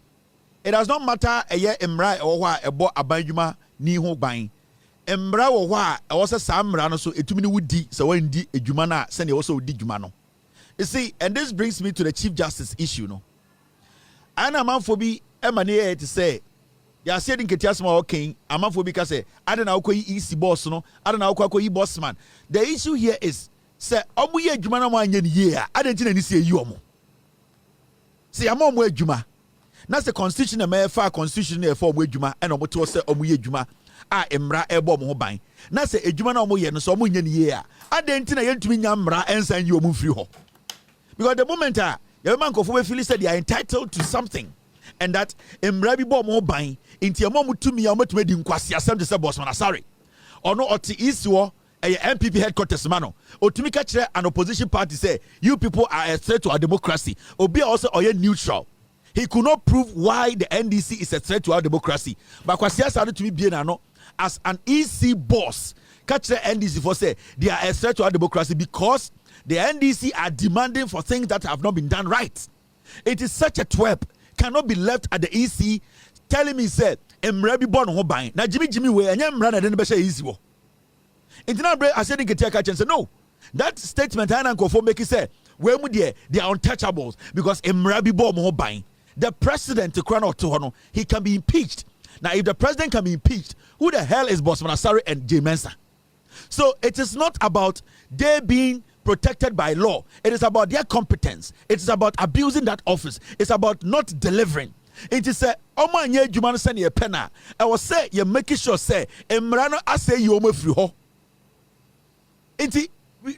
It does not matter emra or wa ebo aban adwuma ni ho ban. Emra wo wa e wo say samra no so etumi ni wudi so wandi adwuma na se ne wo so wudi adwuma no. You see, and this brings me to the Chief Justice issue no. Ana manfo bi emane to say ya said in Ketiasma okay, amanfo bi ka say adena ukoyi EC boss no, adena ukoyi boss man. The issue here is say omo ye adwuma na mo anya ni ye a adenti na ni say yi omo. Say amom mo adwuma. Na say constitution na me fa constitution na for omo adwuma e na omo to say omo ye adwuma a emra ebo omo ho ban. Na say adwuma na omo ye no so omo nya ni ye a adenti na yentumi nya mra ensan yi omo free ho. Because the moment your man Akufo feel said they are entitled to something, and that emra bi bo mo ban inti emo mutumi ya mutumi di nkwasi asem de say boss man sorry ono oti isiwo NPP headquarters mano otumi ka kire an opposition party say you people are a threat to our democracy. Obi also oye neutral. He could not prove why the NDC is a threat to our democracy. But kwasi asadu to be na no as an EC boss ka kire NDC for say they are a threat to our democracy because the NDC are demanding for things that have not been done right. It is such a twerp. Cannot be left at the EC telling me, say, Emrebi born ho bang. Now, Jimmy, way, and Yamran, and then be easy. Internal, I said, and say, no. That statement, I Akufo make it say, where would they are untouchables because Emrebi born ho bang. The president to crown out to Hono, he can be impeached. Now, if the president can be impeached, who the hell is Boss Manasari and J Mensa? So, it is not about they being protected by law. It is about their competence. It is about abusing that office. It's about not delivering. It is a omanye jumano send a penna. I was say you're making sure say emrano I say you omo free ho.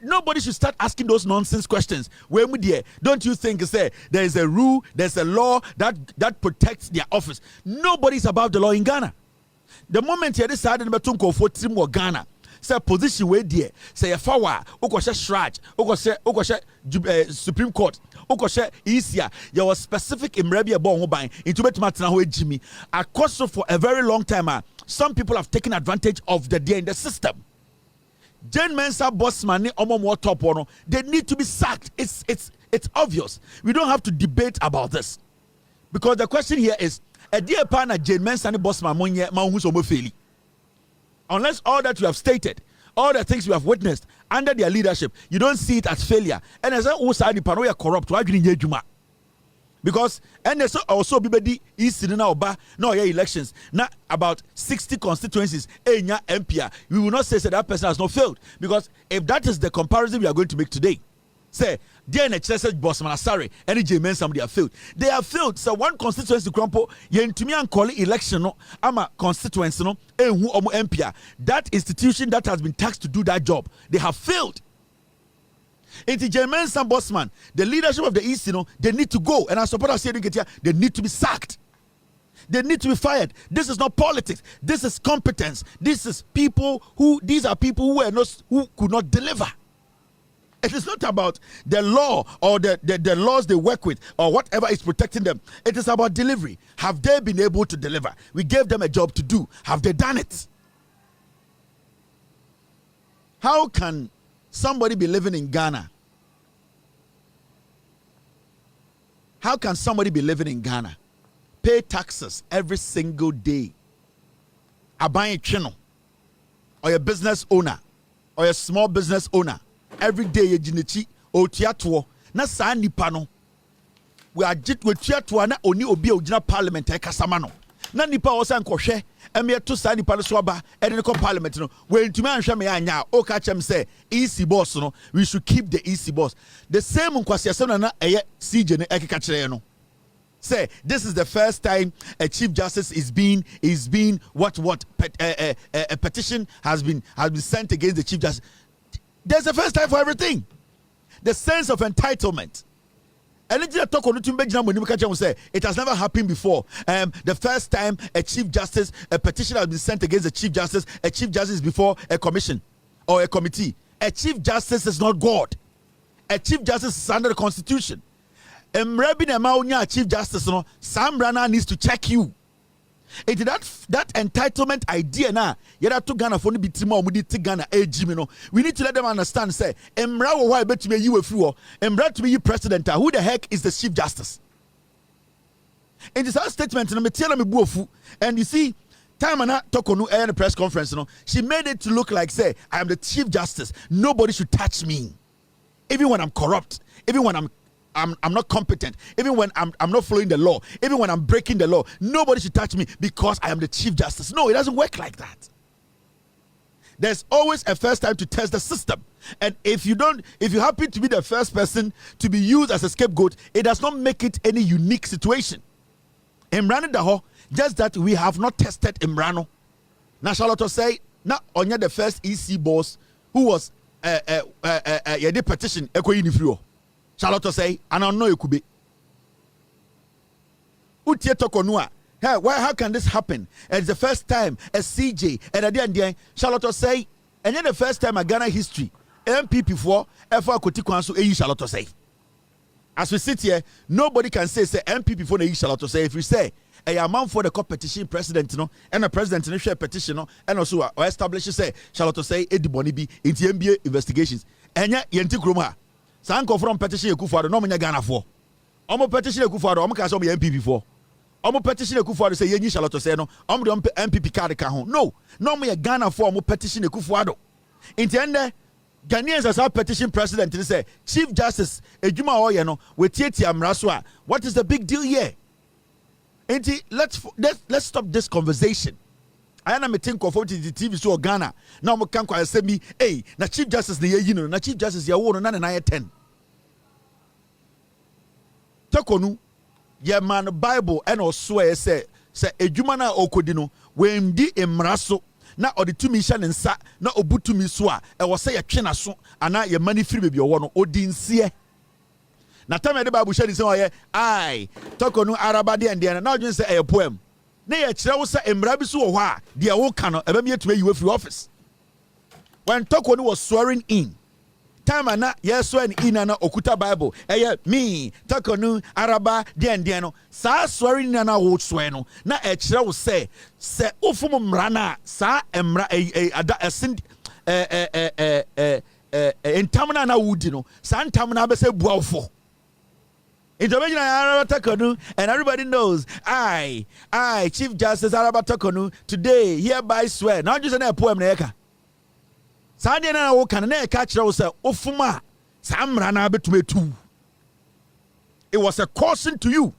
Nobody should start asking those nonsense questions. Where we there? Don't you think say there is a rule, there's a law that protects their office? Nobody is above the law in Ghana. The moment you decided to Akufo team or Ghana. Say position where there say a fawa ukoshe shraj ukoshe Supreme Court ukoshe easier there was specific imrebi abo ho ban into betmatna ho ejimi akoso for a very long time. Some people have taken advantage of the day in the system. Jane Mensa bossman ni omo top one, they need to be sacked. It's obvious. We don't have to debate about this because the question here is a dear partner Jane Mensa ni bossman monye ma hu so mo feli. Unless all that you have stated, all the things you have witnessed under their leadership, you don't see it as failure. And as I corrupt, because and also bibedi is na oba no elections now about 60 constituencies MP. We will not say that person has not failed because if that is the comparison we are going to make today, say dear NHS boss man sorry any J-men somebody have failed. They have failed. So one constituency crumple yentumi and call election no ama constituency no ehu omo MP. That institution that has been taxed to do that job, they have failed. Into J-men some boss man, the leadership of the East, they need to go. And I support us here, they need to be sacked. They need to be fired. This is not politics. This is competence. These are people who could not deliver. It is not about the law or the laws they work with or whatever is protecting them. It is about delivery. Have they been able to deliver? We gave them a job to do. Have they done it? How can somebody be living in Ghana? How can somebody be living in Ghana, pay taxes every single day, a buying channel, or a business owner, or a small business owner? Every day you jinichi o tiatuo na sa nipa no we tiatuo na oni obi ojina parliament e kasama no na nipa o san kohwe eme to sa nipa no so aba e de ko parliament no we ntumi anhwe me anya o ka chem say EC boss no we should keep the EC boss the same nkwasiasem na eye CJ ne ekeka kire no say this is the first time a chief justice is being a petition has been sent against the chief justice. There's a first time for everything. The sense of entitlement. It has never happened before. The first time a chief justice, a petition has been sent against a chief justice is before a commission or a committee. A chief justice is not God. A chief justice is under the constitution. A chief justice, Sam Brana needs to check you. That entitlement idea na yada to Ghana for no bitima omudi to Ghana ejimi no. We need to let them understand say emra wo why betime you free emra to be president. Who the heck is the Chief Justice? In this statement no me tell me buofu, and you see time and Tokonu air the press conference no, she made it to look like say I am the Chief Justice. Nobody should touch me. Even when I'm corrupt, even when I'm not competent, even when I'm not following the law, even when I'm breaking the law, nobody should touch me because I am the Chief Justice. No, it doesn't work like that. There's always a first time to test the system. And if you happen to be the first person to be used as a scapegoat, it does not make it any unique situation. Imran Daho, just that we have not tested Imrano. Now Charlotte say, now only the first EC boss who was a petition Charlotte say, and I know it could be. Utie Tokonua. Hey, how can this happen? It's the first time a CJ and at the end, Charlotte say, and then the first time a Ghana history, MPP for F4 Koti Council, Charlotte say. As we sit here, nobody can say MPP for the Charlotte say. If we say a amount for the competition president, no, and the president in share petition, no, and also establish say Charlotte say Eddie Bonibi into NBA investigations. And yet, Yenti Kruma. Sanko from petition Akufo Addo no manya Ghana for. Omo petition Akufo Addo omo ka say omo MPP for. Omo petition Akufo Addo say yenyi Charlotte say no, omo the MPP card ka ho. No omo Ghana for omo petition Akufo Addo. Inti ende Ghanaians as our petition president they say Chief Justice Ejuma Oye no we tietia mraso a. What is the big deal here? Inti let's stop this conversation. I am meeting comfort the TV so Ghana. Now we can say me, hey, na Chief Justice the you know, na Chief Justice ya wono na 10. Takonu, ye man Bible and also say ejuma na okodino we ndi emraso na oditumi sha ne nsa na obutumi so a e wo say ye twe na so ana ye mani free baby owo no odinsie. Na time the Bible share say oye ai Takonu araba de ende na odwin say a poem. Na ye kire wo say emra bi so wo ha de wo ka no eba mi etuma yiwe free office. When Takonu was swearing in time na yes swearing in na okuta Bible me Takonu araba de no sa swearing na wo swear no na e kire wo say ofum mra na sa emra ada esin entam na wudi no sa entam na be say buafo. Intervention Takonu, and everybody knows I Chief Justice Araba Takonu today hereby swear. Not just a poem neka. Sunday na wo kan na catch us ofuma samra na betume tu. It was a caution to you.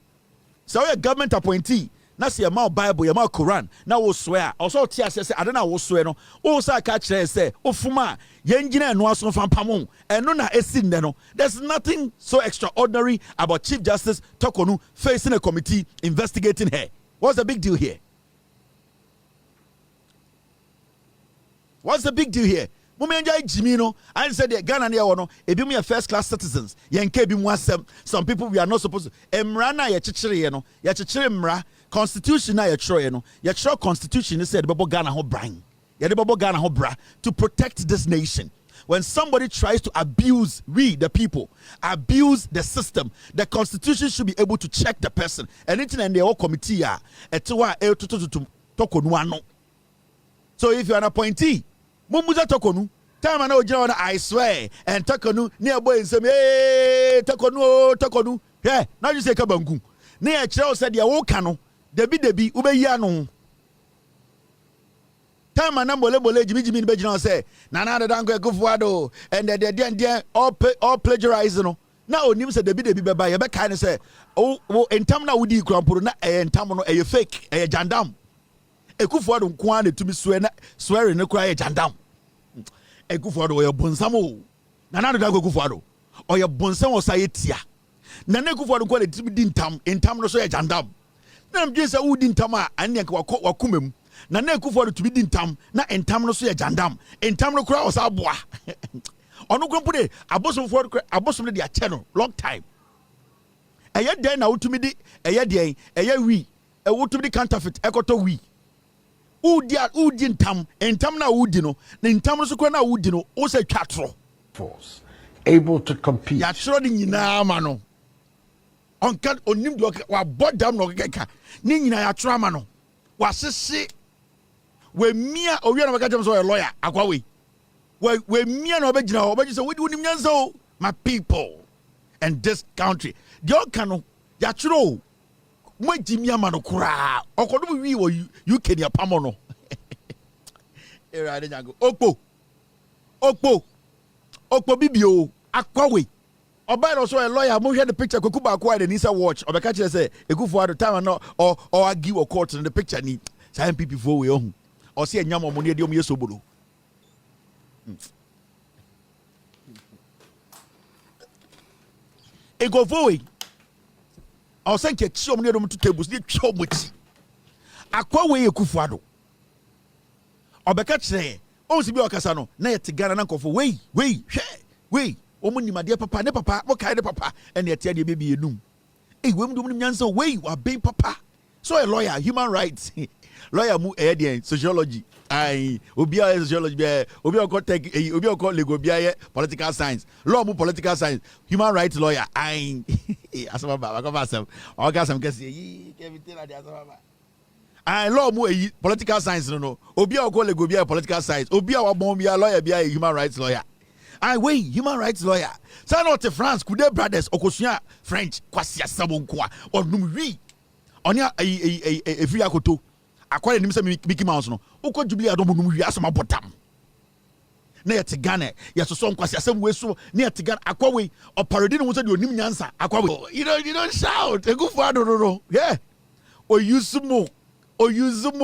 So a government appointee. Na say your Bible, your Quran. Now we swear. Also tia say I don't know what swear no. O say catch say ofuma yenjina no aso fampamon. And no na esin no. There's nothing so extraordinary about Chief Justice Takonu facing a committee investigating her. What's the big deal here? What's the big deal here? Mumenja Jimmy no, I said the Ghana near one, ebi me first class citizens. Yenke bi mu asem. Some people we are not supposed to. Emra na ye chichire no, ye chichire mra. Constitution na ye chro no, ye chro constitution is said babo Ghana ho bran. Ye de babo Ghana ho bra to protect this nation. When somebody tries to abuse we the people, abuse the system, the constitution should be able to check the person. Anything in the whole committee etwa Tokonu ano. So if you're an appointee, Mumuza Tokonu, time I know I swear, and Takonu near boy and say, hey, Takonu, yeah, now you say Kabangu. Near Charles said, ya wokano, debi, ubeyano. Time I number label Jimmy Bejano say, Nana Dango Akufo Addo, and they're all plagiarizing. Now, Nim said, debi, by a back kind of say, oh, in Tamna Woody Crampurna, and Tamano, a fake, a jandam. Akufo Addo kwane to be swearing no cry jandam. Akufo Addo oya bonsamo. Nana do go Akufo Addo. Oya bonsamo sayetia. Nana Akufo Addo kwane to be dintam, entam no so ya jandam. Na mje say wo dintam a ane wakumem. Nana Akufo Addo to be dintam na entam no so ya jandam. Entam no kura osa aboa. Ono krampude abosom de ache no long time. Eye den na wotumi di eye den eye wi. E wotumi di counterfeit ekoto wi. Udi ntam na udi no ntam no so kwa na udi no o se twatro force able to compete ya tro ni nyina ma no onka onim do wa bodam no keka ni nyina ya tro ma no wasese we mia owi na baka so a lawyer akwa we mia na obegina obeji say we di nyansa o my people and this country the okano ya churo mo jimia ma no kura okodo wi wo UK dia pamo no era ade nyago okpo bibio akwa we oba no so a lawyer mo hwe the picture koku ba akwa the nisa watch obeka kire say Akufo Addo time no or argue or court in the picture ni say MPP for we ohun or say nyam omo ne de omo yesobolo Ekofo we o say ke chi omo ne do to tables ni twa omo chi akwa we Akufo Addo obeka kire o si bi okasa no na yet Ghana na nkofo we omo nimade papa ne papa mo kai ne papa ene etia de bebi enum we mu nyansa we wa be papa so a lawyer human rights lawyer mu sociology obi a sociology obi a tech obi a legal bia political science law mu political science human rights lawyer asama ba ka basam o ka sam kase kevite na dia asama ba law mu political science no obi a legal bia political science obi a wa bon bia lawyer bia human rights lawyer we human rights lawyer say not France kude brothers okosua French kwasi asabonkoa onum wi onia efiri akoto akware nim say Mickey Mouse no ukọ Jubilee Adom num wi asoma botam na yet Ghana yesoso nkwasi asem we so na yet Ghana akwawe oparody no say de onim nyansa akwawe you don't shout Akufo Addo no yeah o use mo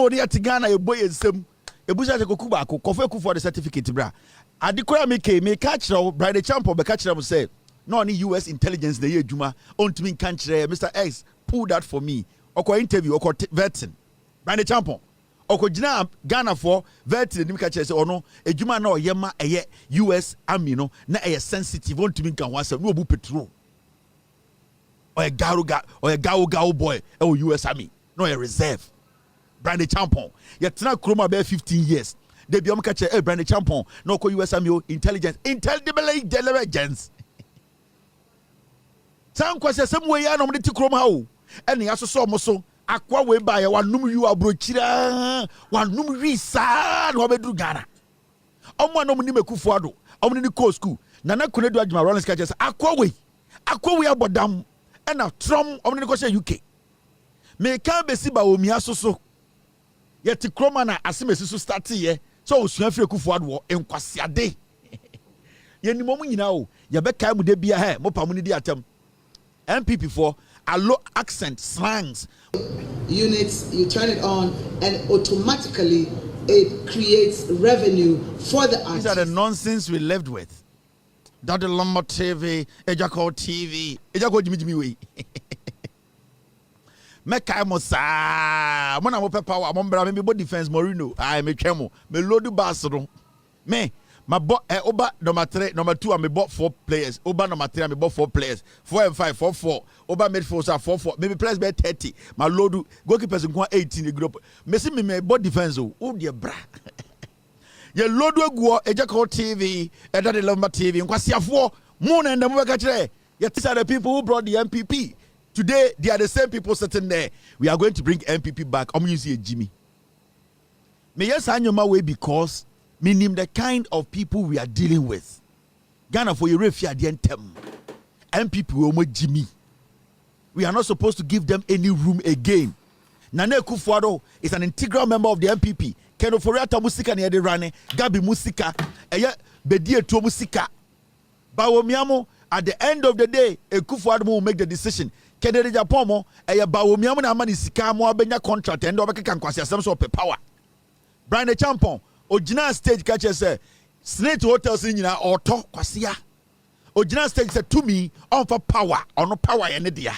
na yet Ghana e boy ensem ebusa te kokuba akofo Akufo Addo certificate bra adikora me catch Bride Champo be catch them say no any US intelligence the year juma on to me catch Mr. X pull that for me oko interview oko vetting Bride Champo oko jina Ghana for vetting nim catch say ono ejuma na oyema eye US army no na eye sensitive on to me kan wasa no obu petrol or a gawo boy e US army no a reserve Bride Champo yet na kroma be 15 years they be catch Bride Champon no ko US Army intelligence san kwase sem we ya no mde tikrom ha o ene ya so mo so akwa we ba ya wanum yu abrochira wanum wi sa no bedru Ghana omo no mni Akufo Addo omo ni ko school na Konedu Adjuma Rollins catch akwa we abodam ena trom omo ni ko she UK me kan be si ba omi asoso ye tikroma na asemesi so start ye so osua firi Akufo Addo enkwasiade ye ni momu nyina o ye be kai mu de bia he mo pa mu ni di atem MPP for a low accent slangs units you turn it on and automatically it creates revenue for the artists. These are the nonsense we lived with. Adom TV, Ejako Jimmy way. Mekai mosa mona mo power mo bra me bo defense Morino me twemo me lodu basro me my oba number 3 number 2 me bought 4 players oba number 3 me bought 4 players 4 and 5 4 oba midfielder 4 maybe players be 30 my lodu goalkeepers nko 18 group me see me bought defense o de bra ye lodu aguo Ejako TV eda de Lomba TV nkwasiafo mo na ndam be ka kire ye tisa the people who brought the MPP. Today, they are the same people sitting there. We are going to bring MPP back. I'm using a Jimmy. Me yes, I know my way because meaning the kind of people we are dealing with. Ghana for your refugee them. MPP will Jimmy. We are not supposed to give them any room again. Nane Akufo Addo is an integral member of the MPP. Keno Foriata Musika ni Rane, Gabi Musika, Eya Bedie to Musika. Bawomiamo, at the end of the day, Akufo Addo will make the decision. Kedere Japomo, a bawomiam na mani sika mo abenya contract and obeka kan kwase asem so power. Bride Champon, original stage catcher say, Snake hotels in nyina auto kwasea. Original stage say to me on for power, on no power ene dia.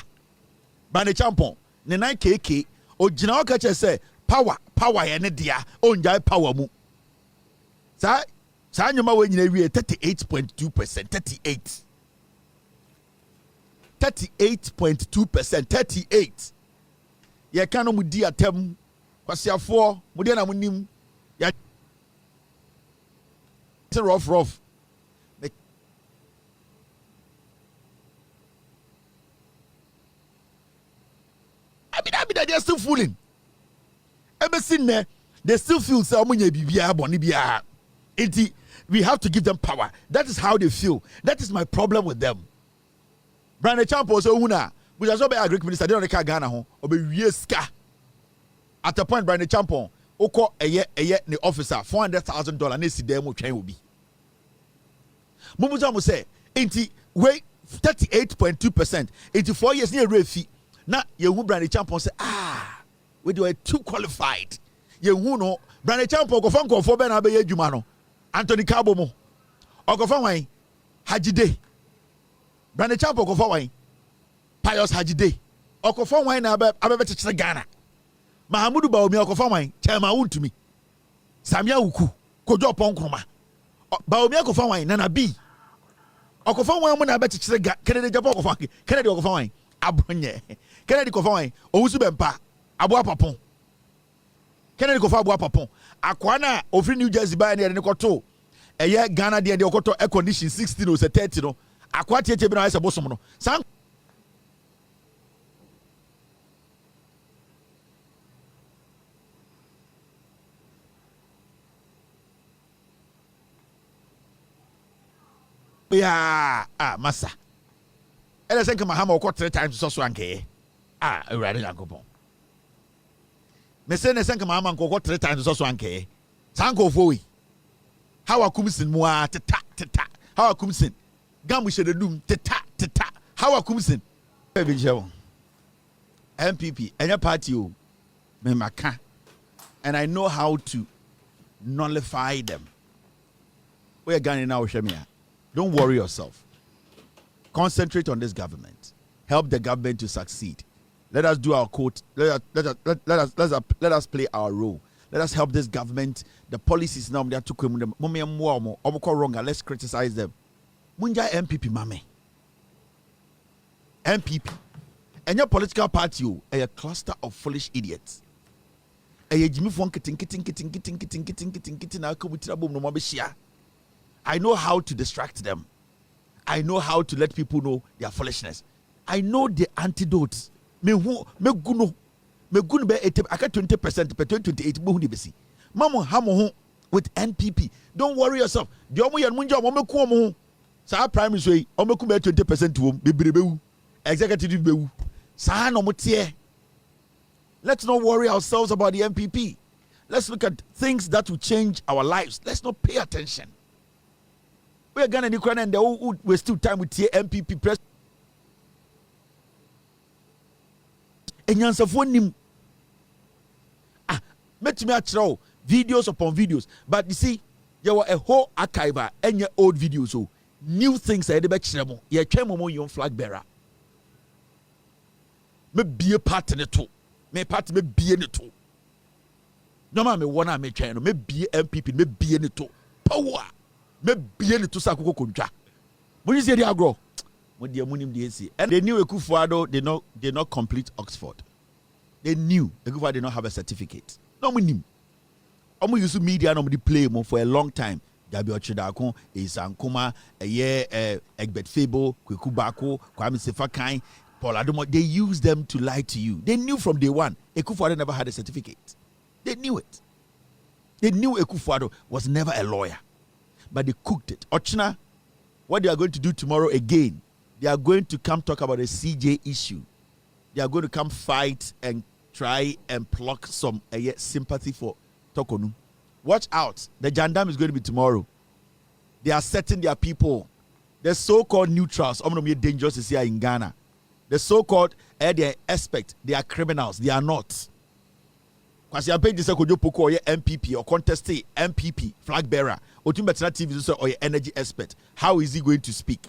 Bride Champon, ne 9kk, original catcher say power ene dia, onjai power mu. Sa nyoma we nyina wie 38.2%, 38. 38.2%, 38. Ye kano mudi atem kwasiafo mudi na munim ya rough abida they are still fooling. they still feel so we have to give them power. That is how they feel. That is my problem with them. Brandon Champo so una we just be Agric minister dey on the Ghana ho obe wieska. At a point Brandon Champo oko eye ne officer $400,000 na si dem twen obi. Mubuza mo say enti we 38.2%. 84 years near refi. Na yehu Brandon Champo say we do too qualified. Yehu no Brandon Champo go fan konfo be na be adwuma no. Anthony Cabo mo. Okofa wan Hajide. Brandon Champo okofa wan Pius Hajide. Okofa wan na abebe chechire Ghana. Mahamudu Baomi okofa wan Chema Wuntumi. Samia Uku Kojo Ponkroma. Baomi okofa wan Nana B. Okofa wan mo na abebe chechire Ghana. Kennedy Japo okofa. Kennedy okofa wan Abonye. Kennedy okofa wan Owusu Bempa Abua Papon. Kennedy kofa Abua Papon. Akwana ofri New Jersey by ne koto eye Ghana de koto air condition 16 or 30 no akwa tietie bi na ise bosom no san masa ele senke mahama ko 3 times so anke awurade yakopon me say ne senke mahama ko 3 times so anke sanko fowi how akumsin mo teta how akumsin gamu shededum teta how akumsin be jewo NPP any party o me maka and I know how to nullify them. We are Ghana now, Shemia. Don't worry yourself. Concentrate on this government. Help the government to succeed. Let us do our quote. Let us play our role. Let us help this government. The policies now they are too wrong. Let's criticize them. Munja MPP mame. MPP. And your political party, a cluster of foolish idiots. I know how to distract them. I know how to let people know their foolishness. I know the antidotes. Me guno be 20% per 2028 mohuni besi. Mamo hamo with NPP. Don't worry yourself. The omo yan munja omo ku omo. Sa primary way omo ku be 20% wom bebrebe executive bewu. Sa no motie. Let's not worry ourselves about the MPP. Let's look at things that will change our lives. Let's not pay attention. We are going to Ukraine and we still time with the MPP press. And answer for him. Met me at videos upon videos. But you see, there were a whole archive and your old videos. So new things I had about Chemo. Yeah, Chemo young flag bearer. Me be a part in it too. Me part me be in it too. No man me wanna me channel. Me be MPP. Me be in it too. Power. Me be in it too. Sakoko kunja. When you say they are grow, when they are money they say. And they knew Akufo Addo did not complete Oxford. They knew Akufo Addo did not have a certificate. No money. Omo use media no me play mo for a long time. Gabi Ochidakon, Isankuma, Egbert Febo, Kweku Bako, Kwame Sefakan. Paul Adom, they used them to lie to you. They knew from day one Akufo Addo never had a certificate. They knew it. They knew Akufo Addo was never a lawyer. But they cooked it. Ochina, what they are going to do tomorrow again, they are going to come talk about a CJ issue. They are going to come fight and try and pluck some sympathy for Tokonu. Watch out. The Jandam is going to be tomorrow. They are setting their people. The so-called neutrals, I'm going to be dangerous is here in Ghana. The so-called they expect they are criminals. They are not. Because you are paid this MPP or contested MPP flag bearer. Otumbetina TV or your energy expert. How is he going to speak?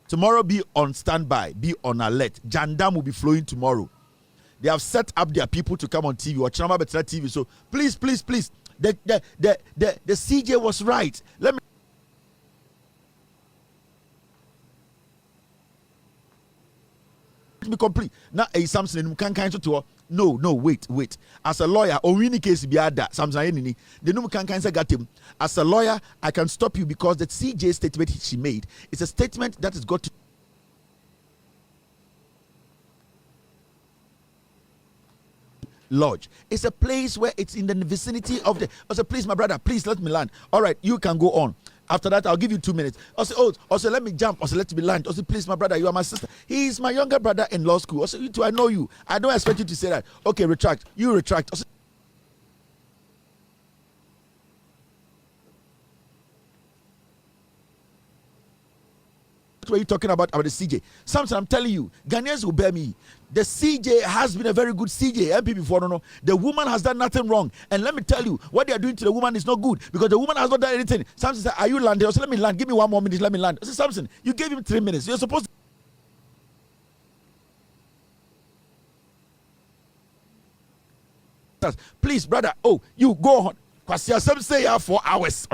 Tomorrow be on standby, be on alert. Jandam will be flowing tomorrow. They have set up their people to come on TV or Chama Betina TV. So please. The CJ was right. Let me be complete. Now a Samson can to no, wait. As a lawyer, only case be ada Samson the no can got him. As a lawyer, I can stop you because the CJ statement she made is a statement that has got to Lodge. It's a place where it's in the vicinity of the. I said, please, my brother, please let me land. All right, you can go on. After that, I'll give you 2 minutes. I said, let me jump. I said, let me land. I said, please, my brother, you are my sister. He's my younger brother in law school. I said, you too, I know you. I don't expect you to say that. Okay, retract. You retract. I said, what were you talking about the CJ? Something I'm telling you, Ghanaians will bear me. The CJ has been a very good CJ. MP before, no. The woman has done nothing wrong. And let me tell you, what they are doing to the woman is not good because the woman has not done anything. Samson said, are you landing? I said, let me land. Give me 1 more minute. Let me land. I said, Samson, you gave him 3 minutes. You're supposed to. Please, brother. Oh, you go on. Because you have say 4 hours.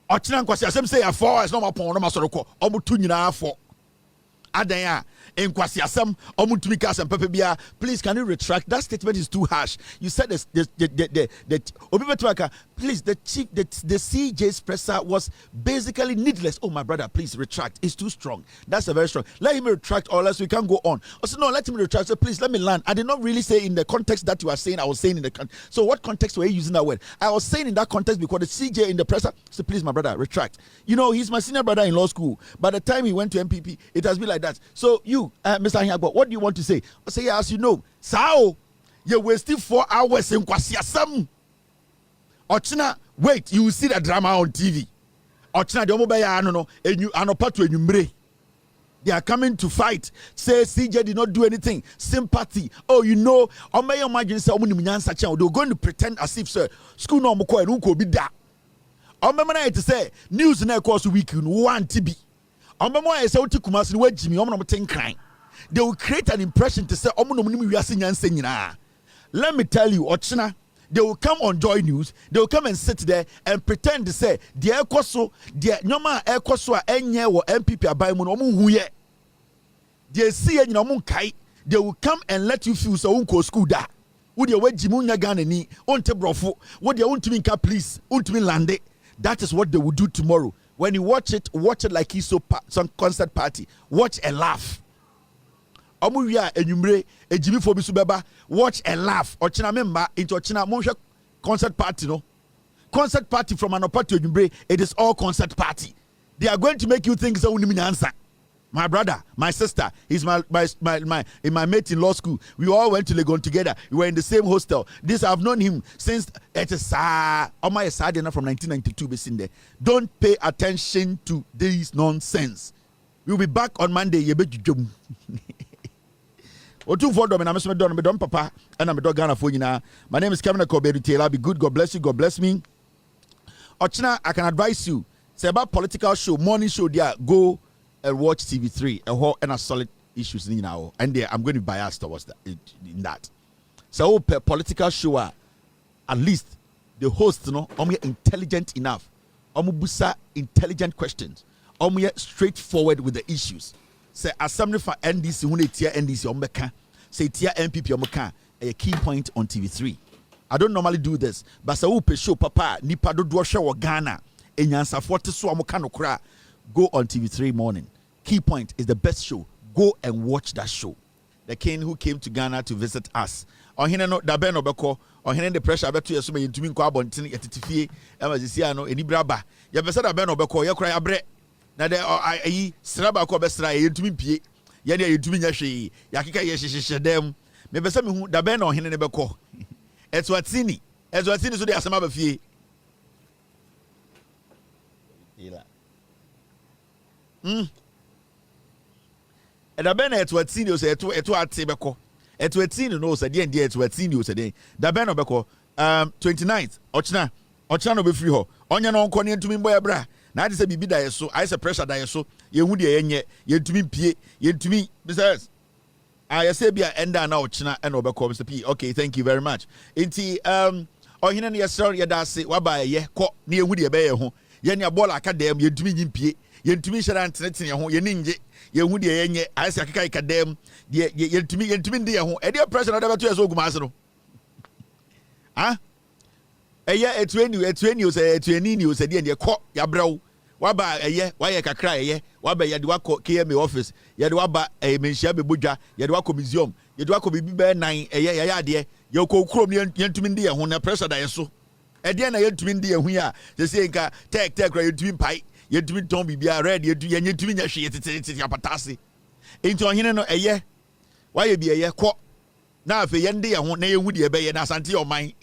Ochina nkwasi asem say 4 hours no mapon no masoroko omutu nyina afọ adan a nkwasi asem omutumi ka asem pepe bia. Please, can you retract? That statement is too harsh. You said the please, the CJ's presser was basically needless. Oh, my brother, please retract. It's too strong. That's a very strong. Let him retract or else we can't go on. I said, no, let him retract. So please let me land. I did not really say in the context that you are saying. I was saying in the so what context were you using that word? I was saying in that context because the CJ in the presser. So please, my brother, retract. You know, he's my senior brother in law school. By the time he went to MPP, it has been like that. So you, Mr. Anyagbo, what do you want to say? I say, yeah, as you know, Sao, you're wasting 4 hours in Kwasiasam. Ochina, wait, you will see the drama on TV. Ochina, the Omobaya, no, and you are not part of you. They are coming to fight. Say CJ did not do anything. Sympathy. Oh, you know, on my imagine say they're going to pretend as if sir school no moko and unko be da. On my man to say news na course week one TB. On my man say uti kumasi we Jimmy on ten crying. They will create an impression to say omo no we are saying. Let me tell you, Ochina. They will come on Joy News. They will come and sit there and pretend to say the ekoso, the nyoma ekoso enye wo MPP abai mu no mu huye. They see you no kai. They will come and let you feel so unko school da. Wo de we jimu nya Ghana ni onte brofo. Wo de untumi nka please, untumi lande. That is what they will do tomorrow. When you watch it like it's some concert party. Watch and laugh. Omuya enyumre ejimi fo bisu beba, watch and laugh. Ochina member into Ochina monhwe concert party no. Concert party from Anopa to enyumre, it is all concert party. They are going to make you think so unimi answer. My brother, my sister, he's my mate in law school. We all went to Legon together. We were in the same hostel. This I've known him since it is from 1992 based there. Don't pay attention to this nonsense. We'll be back on Monday. Papa and I'm a dog Ghana for you now. My name is Kevin Kobedu Taylor. Be good. God bless you. God bless me. Ochina, I can advise you. Say about political show, morning show there. Go and watch TV3 and a solid issues now. And there I'm going to be biased towards that in that. So per political show, at least the host, intelligent enough. Busa intelligent questions. Straightforward with the issues. Say assembly for NDC when they tier NDC ombeka. Say tier MPP ombeka. A key point on TV3. I don't normally do this, but say upe show papa nipa do show wa Ghana. Enyansa 40 so amoka no kra. Go on TV3 morning. Key point is the best show. Go and watch that show. The king who came to Ghana to visit us. On hine no da ben obeko. On hine the pressure beto yeso me yentumi nkwa abonten etetifie. Ema zisia no enibraba. Ya besa da ben obeko ye kra ya bre. Na de ayi sraba ko be sra yentumi pie. Ye ne yentumi nya hwe. Ya keka ye hyehyehye dem. Me besa me hu da ben no hine ne beko. Etwatini so de asema ba fie. Ila. And I been at what senior say to Atibeko. At what senior knows a day at what senior today. The Ben Obeko 29th. Ochina be free ho. Onya no nkone to me boy bra. Na de say bibi da yeso. I say pressure da yeso. Ye hu de yenye. Ye ntumi pie. Ye ntumi besides. I say bia enda na Ochina and Obeko Mr. P. Okay, thank you very much. Inti ohina ne yesro ye da se wa ba ye ko na ye hu de be ye ho. Ye ne ball academy ye ntumi nyimpie. Yentumi shara antene ho ye ninje ye hu de yenye ayese akeka ikadem de yentumi de ye ho e de pressure na da beto yeso ogumase no ha eye etueni o se de ko ya brew waba wayɛ kakra waba yɛde wakɔ KMA office yɛde waba menhyia bebodwa yɛde wakɔ museum yɛde wakɔ bibi bɛ nan yɛyɛ adeɛ yɛkɔ kurom yɛntumi ndi yɛn ho na pressure da yɛ so ɛdeɛ na yɛntumi ndi yɛn ho a sɛ nka tek ra yɛntumi pai yɛntumi tɔn bibia red yɛntumi nya hwe yɛtete apatase enti ɔhene no wayɛ bi kɔ na afei yɛnde yɛn ho na yɛhu deɛ ɛbɛyɛ na asante ɔman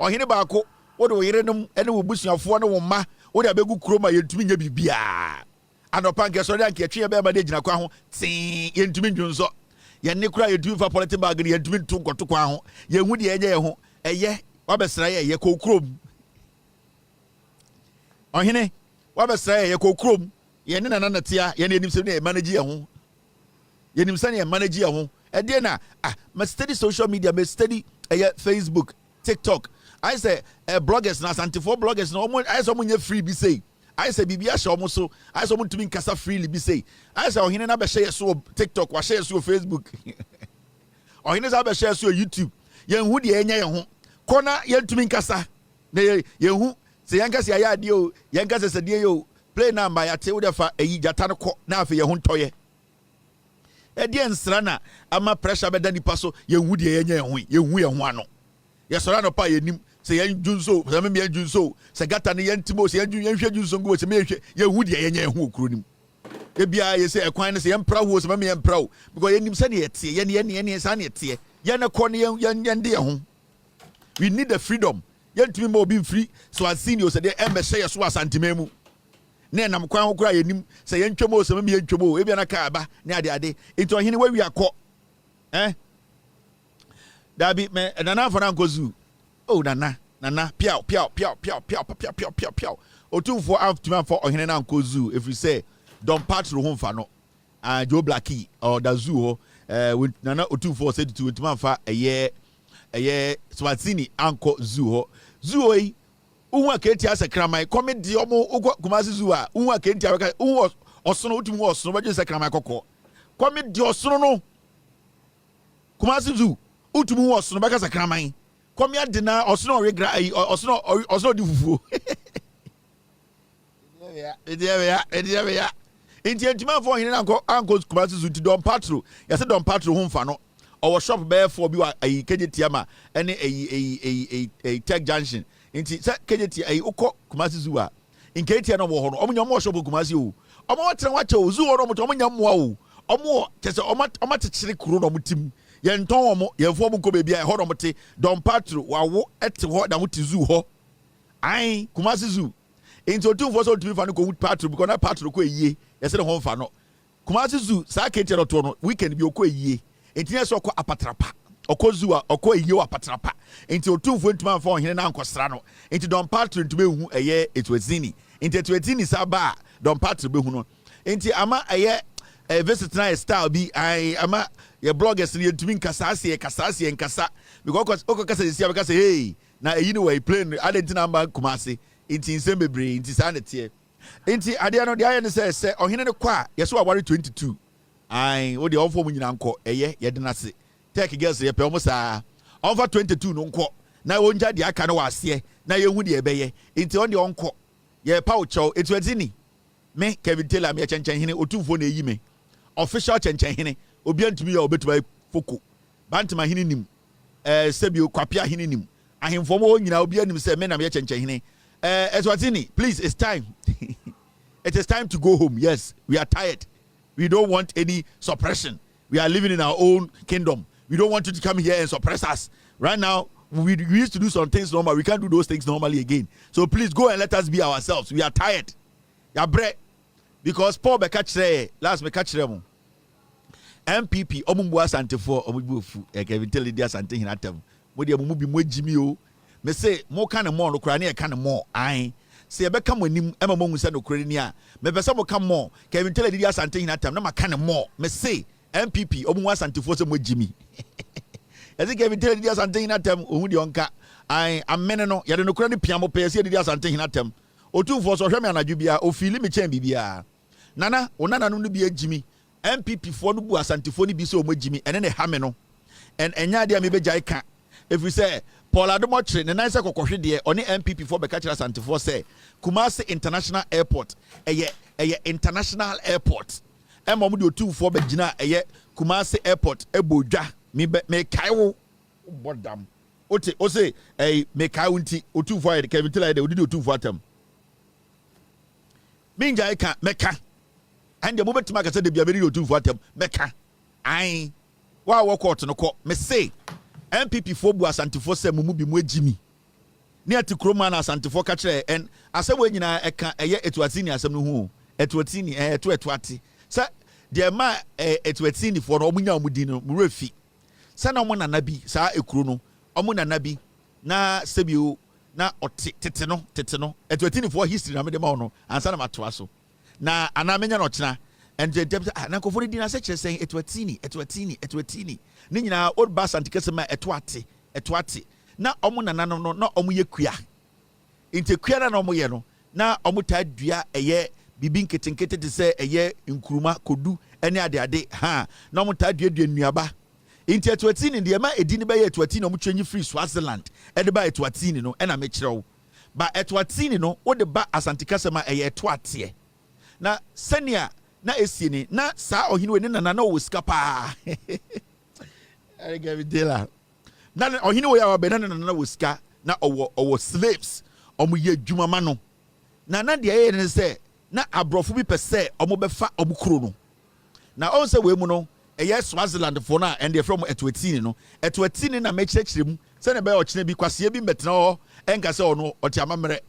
ɔhene baako wode wo yerenom ɛne wo busuafoɔ ne wo mma wode abɛgu kurom a yɛntumi nya bibia anɔpa nkɛ sɔre anka yɛtwe yɛbɛma de gyina kwa ho tee yɛntumi ndwonsɔ yɛne kora yɛntumi fa politin bag ne yɛntumi nto nkɔto kwa ho yɛhu deɛ ɛnyɛ yɛ ho wabɛsra yɛ kɔ kurom ɔhene wabɛsra yɛ kɔ kurom yɛne nana tea yɛne anim sɛ ne manage yɛ ho yɛnim sɛ ne manage yɛ ho ɛdeɛ na ma study social media ma study Facebook TikTok I say bloggers na santifo bloggers na I say omo free bi say I say bibia hye omo so I say omo tumi nkasa freely bi say I say ohene na be share so TikTok wa share so Facebook ohene za be share so YouTube yenhu de enya ye ho kona yentumi nkasa na yenhu se yankasa ya ade o yankasa se de yo play number ya te wo de fa eyi jata no ko na afa ye ho ntoye ɛdeɛ nsra na ama pressure bɛda nipa so yenhu de enya ye ho yenhu ye ho ano yɛsɔre no pa yɛnim sɛ yɛndwunso sɛ me yɛndwunso sɛ gata ne yɛntimo sɛ yɛnhwɛ dwunso ngo sɛ mehwɛ yɛhu de yɛnyɛ ho okuro nim ebia yɛsɛ ɛkwan ne sɛ yɛmpra ho sɛ me yɛmpra ho because yɛnim sɛ ne yɛtie yɛne sa ne yɛtie yɛne kɔ ne yɛnde yɛ ho we need the freedom yɛntumi ma obi mfiri so asinio sɛ de ɛmbɛhyɛ yɛ so asantema mu ne nam kwan ho kora yɛnim sɛ yɛntwam o sɛ me yɛntwam o ebia na ka aba ne ade into hene wawi akɔ Dabi me nana for ankozu. Oh nana piao. Otumfo aftima for ohene na ankozu if you say don't part ro ho fa no. Joe Blackie or Dazu ho nana otumfo said to utuma fa eye Swatini anko zu ho. Zu yi unhu akenti asekramai comedy omo Kumasi zu a unhu akenti aweka unhu osono utumu osono baje sekramai kokko. Comedy osono no Kumasi zu utumu osono baka sakraman komia de na osono regra osono di fufuo edia enti entima fo hine anko Kumasi zu ti don patro ya se don patro ho mfa no owo shop be for bi wa ayi kejetia ma ene ayi tech junction enti se kejetia ayi ukọ Kumasi zu a nketia no wo ho no omo shop Kumasi o omo watere wache o zu ho no mo to omo nyammoa o omo kese omo tetire kuro no mutim yenton omo yefo mu ko bebia ho no mte don patro wawo ete ho da muti zu ho ai Kumasi zu enti otumfo so otumi fa no ko patro because na patro ko eyie yese ne ho mfa no Kumasi zu sa ketia to no weekend bi okọ eyie enti ne so okọ apatrapa okọ zu a okọ eyie wa apatrapa enti otumfo ntuma mfa ohene na ankosra no enti don patro ntuma ehu eye etwezini enti etwezini sa ba don patro behu no enti ama eye visit na style bi ama your bloggers ni ntumi nkasa nkasa because okokasa sia because hey na eyi ni way plane adentina mba Kumasi enti nsembebre enti sa na tie enti ade no de aye ne se ohene ne kwa yeso aware 22 wo de ofo mu nyina nko eye ye de nase take girls ye pe omo sa over 22 no nko na wonja de aka no wase na ye hu de ebeye enti on de onko ye pa ucho etwetini me Kevin Taylor me chenchen hene otumfo na eyi me official chenchen hene obi antumi ya obetuba foko bantima hene nim sebio kwapia hene nim ahemfo mo nyina obi anim se me na me chenchen hene Eswatini please it's time it is time to go home. Yes, we are tired. We don't want any suppression. We are living in our own kingdom. We don't want you to come here and suppress us. Right now, we used to do some things normal. We can't do those things normally again. So please go and let us be ourselves. We are tired. Ya bre because Paul be catch last me catch them. NPP omumbu asante for omubu fu Kevin tell dia asante hinatem. Mo dia mo bi mo jimi o. Me say mo kan mo no kra na e kan mo ai. Se ebe ka mo nim e ma mo hu se no kra ni a. Me pese mo kan mo Kevin tell dia asante hinatem na ma kan mo. Me say NPP omumu asante for se mo jimi. Ezi Kevin tell dia asante hinatem ohu de onka. Ai amene no ye de no kra ni piamo pe se dia asante hinatem. Otumfo so hwe me anadwo bia o feel me chen bibia. Nana onana no bi ejimi. NPP for no bu asantefo ni bi se o magimi ene ne ha me no en enya de me begya ka if we say Paul Adom Otchere ne nan se kokwohwe de oni NPP for beka kira santifo say Kumasi International Airport eye international airport emom de otufo be gina eye Kumasi Airport ebodwa me kaiwo bodam ote o say me kaiwo nti otufo eye Kevin Tiller de odi otufo atam minja e ka meka ande mo betima ka se de bia be odi otufo atam meka ai wa wo court no ko me say NPP for bu asantifo se mumu bi mu agimi ni atikroma na asantifo ka kire en asebo nyina eka eye etuatini asem no hu etuatini etuati sa de ma etuatini for no omunya omudi no mrefi sa na omo nana bi sa ekuro no omo nana bi na sebio na oti tete no etuatini for history na me de ma no ansa na matoa so na ana menya no kina and the deputy na ko for di na se kire sen etuatini ni nyina old bus antikese ma etuate na omo nana no na omo yekua intekua na omo ye no na omo ta dua eye bibi nketenkete te se eye nkuruma kodu ene ade ha na omo ta dua nuaba inti etuatini de ma edi ni ba ye etuatini omo twenyi free Swaziland ede ba etuatini no ena me kirewo ba etuatini no wo de ba asantikese ma eye etuate na senia na esieni na sa ohini we ne nana na wo skapa I give it dealer. Na ohini we ya be na woska na owo slaves omo ye adwuma ma no na de ye ne se na abrofo bi pese omo befa omo kuro no na on se we mu no eye Swaziland fo na and from etuatini no etuatini na mechirechire mu se ne be ochine bi kwase bi metena ho enka se ono oti amamere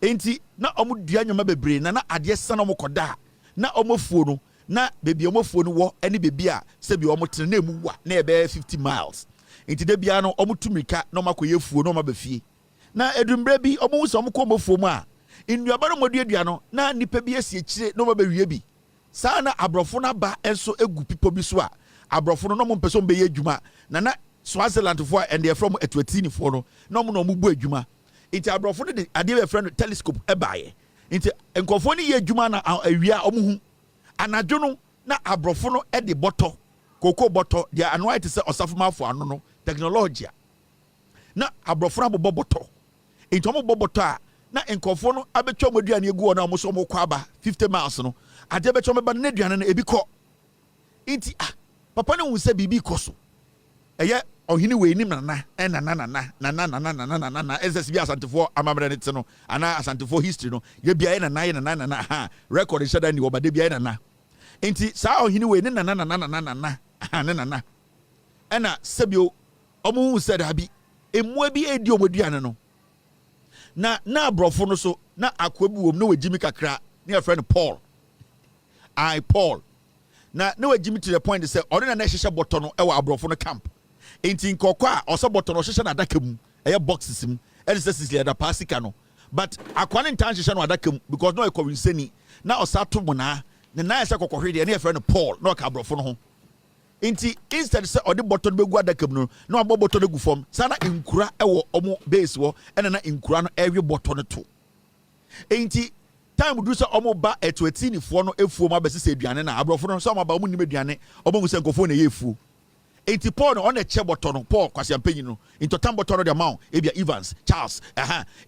enti na omo dua nyoma bebre na ade se na omo koda na omo fuo no na bebi omofuo no wo ene bebi a se bi omotene na emu wa na ebe 50 miles enti de bia no omotumika na omakoye fuo na omabafie na edumbre bi omohuso omko omofuo mu a nnuaba no moduadua no na nipa bi asie kire na omabawie bi saa na abrofo na ba enso egu pipo bi so a abrofo no mompese ombeye adwuma na Swaziland fo and they from etuatini fo no na omo no omubu adwuma enti abrofo no de ade be friend telescope ebaye enti enkofo ni ye adwuma na awia omohu anadwo no na abrofo no e de boto koko boto dia anu ite se osafomafo anu no technology na abrofo na boboto enti omo boboto a na enkofo no abetwa moduane egu na omo so omo kwa aba 50 miles no ade betwa meba na duane na ebi ko enti papa ne hu se bibi koso eye ohini we nim na SS bi asantefo amamre ne te no ana asantefo history no ye bia ye na ha record shada ni obade bia ye na enti saa ohini we ne na ena sebio omo hu said abi emua bi edi omoduane no na abrofo no so na akwabu wom na wajimi kakra ne friend Paul na wajimi to the point say ori na hihye boto no e wa abrofo no camp enti nkoko a oso boto no hihye na adaka mu eye boxes mu e say sisi da pasika no but akwane ntan hihye no adaka mu because no e korinseni na osato mu na ese kokohwe de na friend Paul na ka abrofo no ho enti instead say odi boto no begu adaka mu no na obo boto no gu fom sana nkura e wo omo base wo ena na nkura no ewe boto no to enti time do say omo ba etuatini fo no efuo ma besese aduane na abrofo no so omo ba omo nim aduane omo hu se nkofo na ye efuo enti Paul no on e che boto no Paul kwase ampanyi no into tam boto no de amount ebia Evans Charles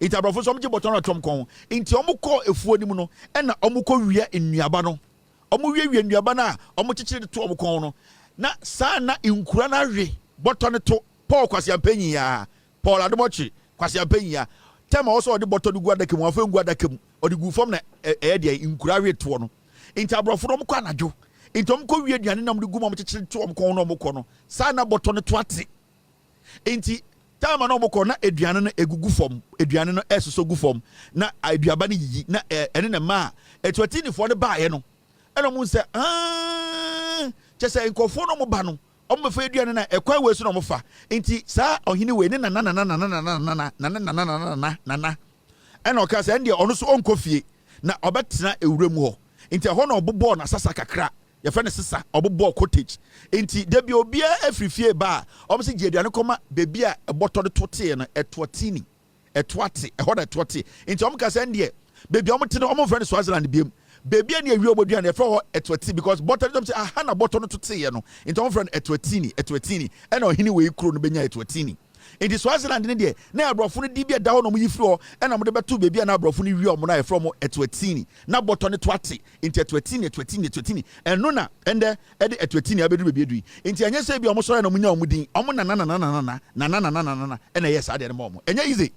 enti abrofo so omo je boto no tom kon enti omo ko efuo nim no ena omo ko wia ennuaba no omo wia nnuaba na omo chichire to omo kon no na saa na nkura na hwe boto no to Paul kwase ampanyi ya Paul Adom Otchere kwase ampanyi ya tema also odi boto no gu adakam afa ngu adakam odi gu fom na de nkura hwe to no enti abrofo no ko anadwo enti omko wie aduane na mde gu mom chichire to omko no omko no saa na boto no to ate enti tama na omko na aduane no egugu fom aduane no esoso gu fom na aduaba no yiyi na ene na ma etuatini fo ne baaye no eno mu se chese nkofo no mo ba no omo fa aduane na ekwa we so no mo fa enti saa ohini we ne na eno ka se ende ono so onkofie na obetena ewuremu ho enti ho na obobo na sasa kakra ye fa ne sisa obobo cottage enti de bi obia afrifie ba omo se giaduane koma bebi a eboto de tote no etuatini etuate ho da tote enti omo ka se ende bebi omo tene omo fa ne Swaziland biem bebi ani awie oboduane e fa ho etuati because bottle dem say aha na bottle no tote ye no enti omo fa ne etuatini ena ohini we kuro no benya etuatini In the Swaziland in there, now brofuni dibia down on you and I'm the two baby and now brofuni real mona from a twetini. Now botton 20 into 20, and nona and the at 20 baby. Into a say be almost on a muddy, and yes, I did a moment. And easy.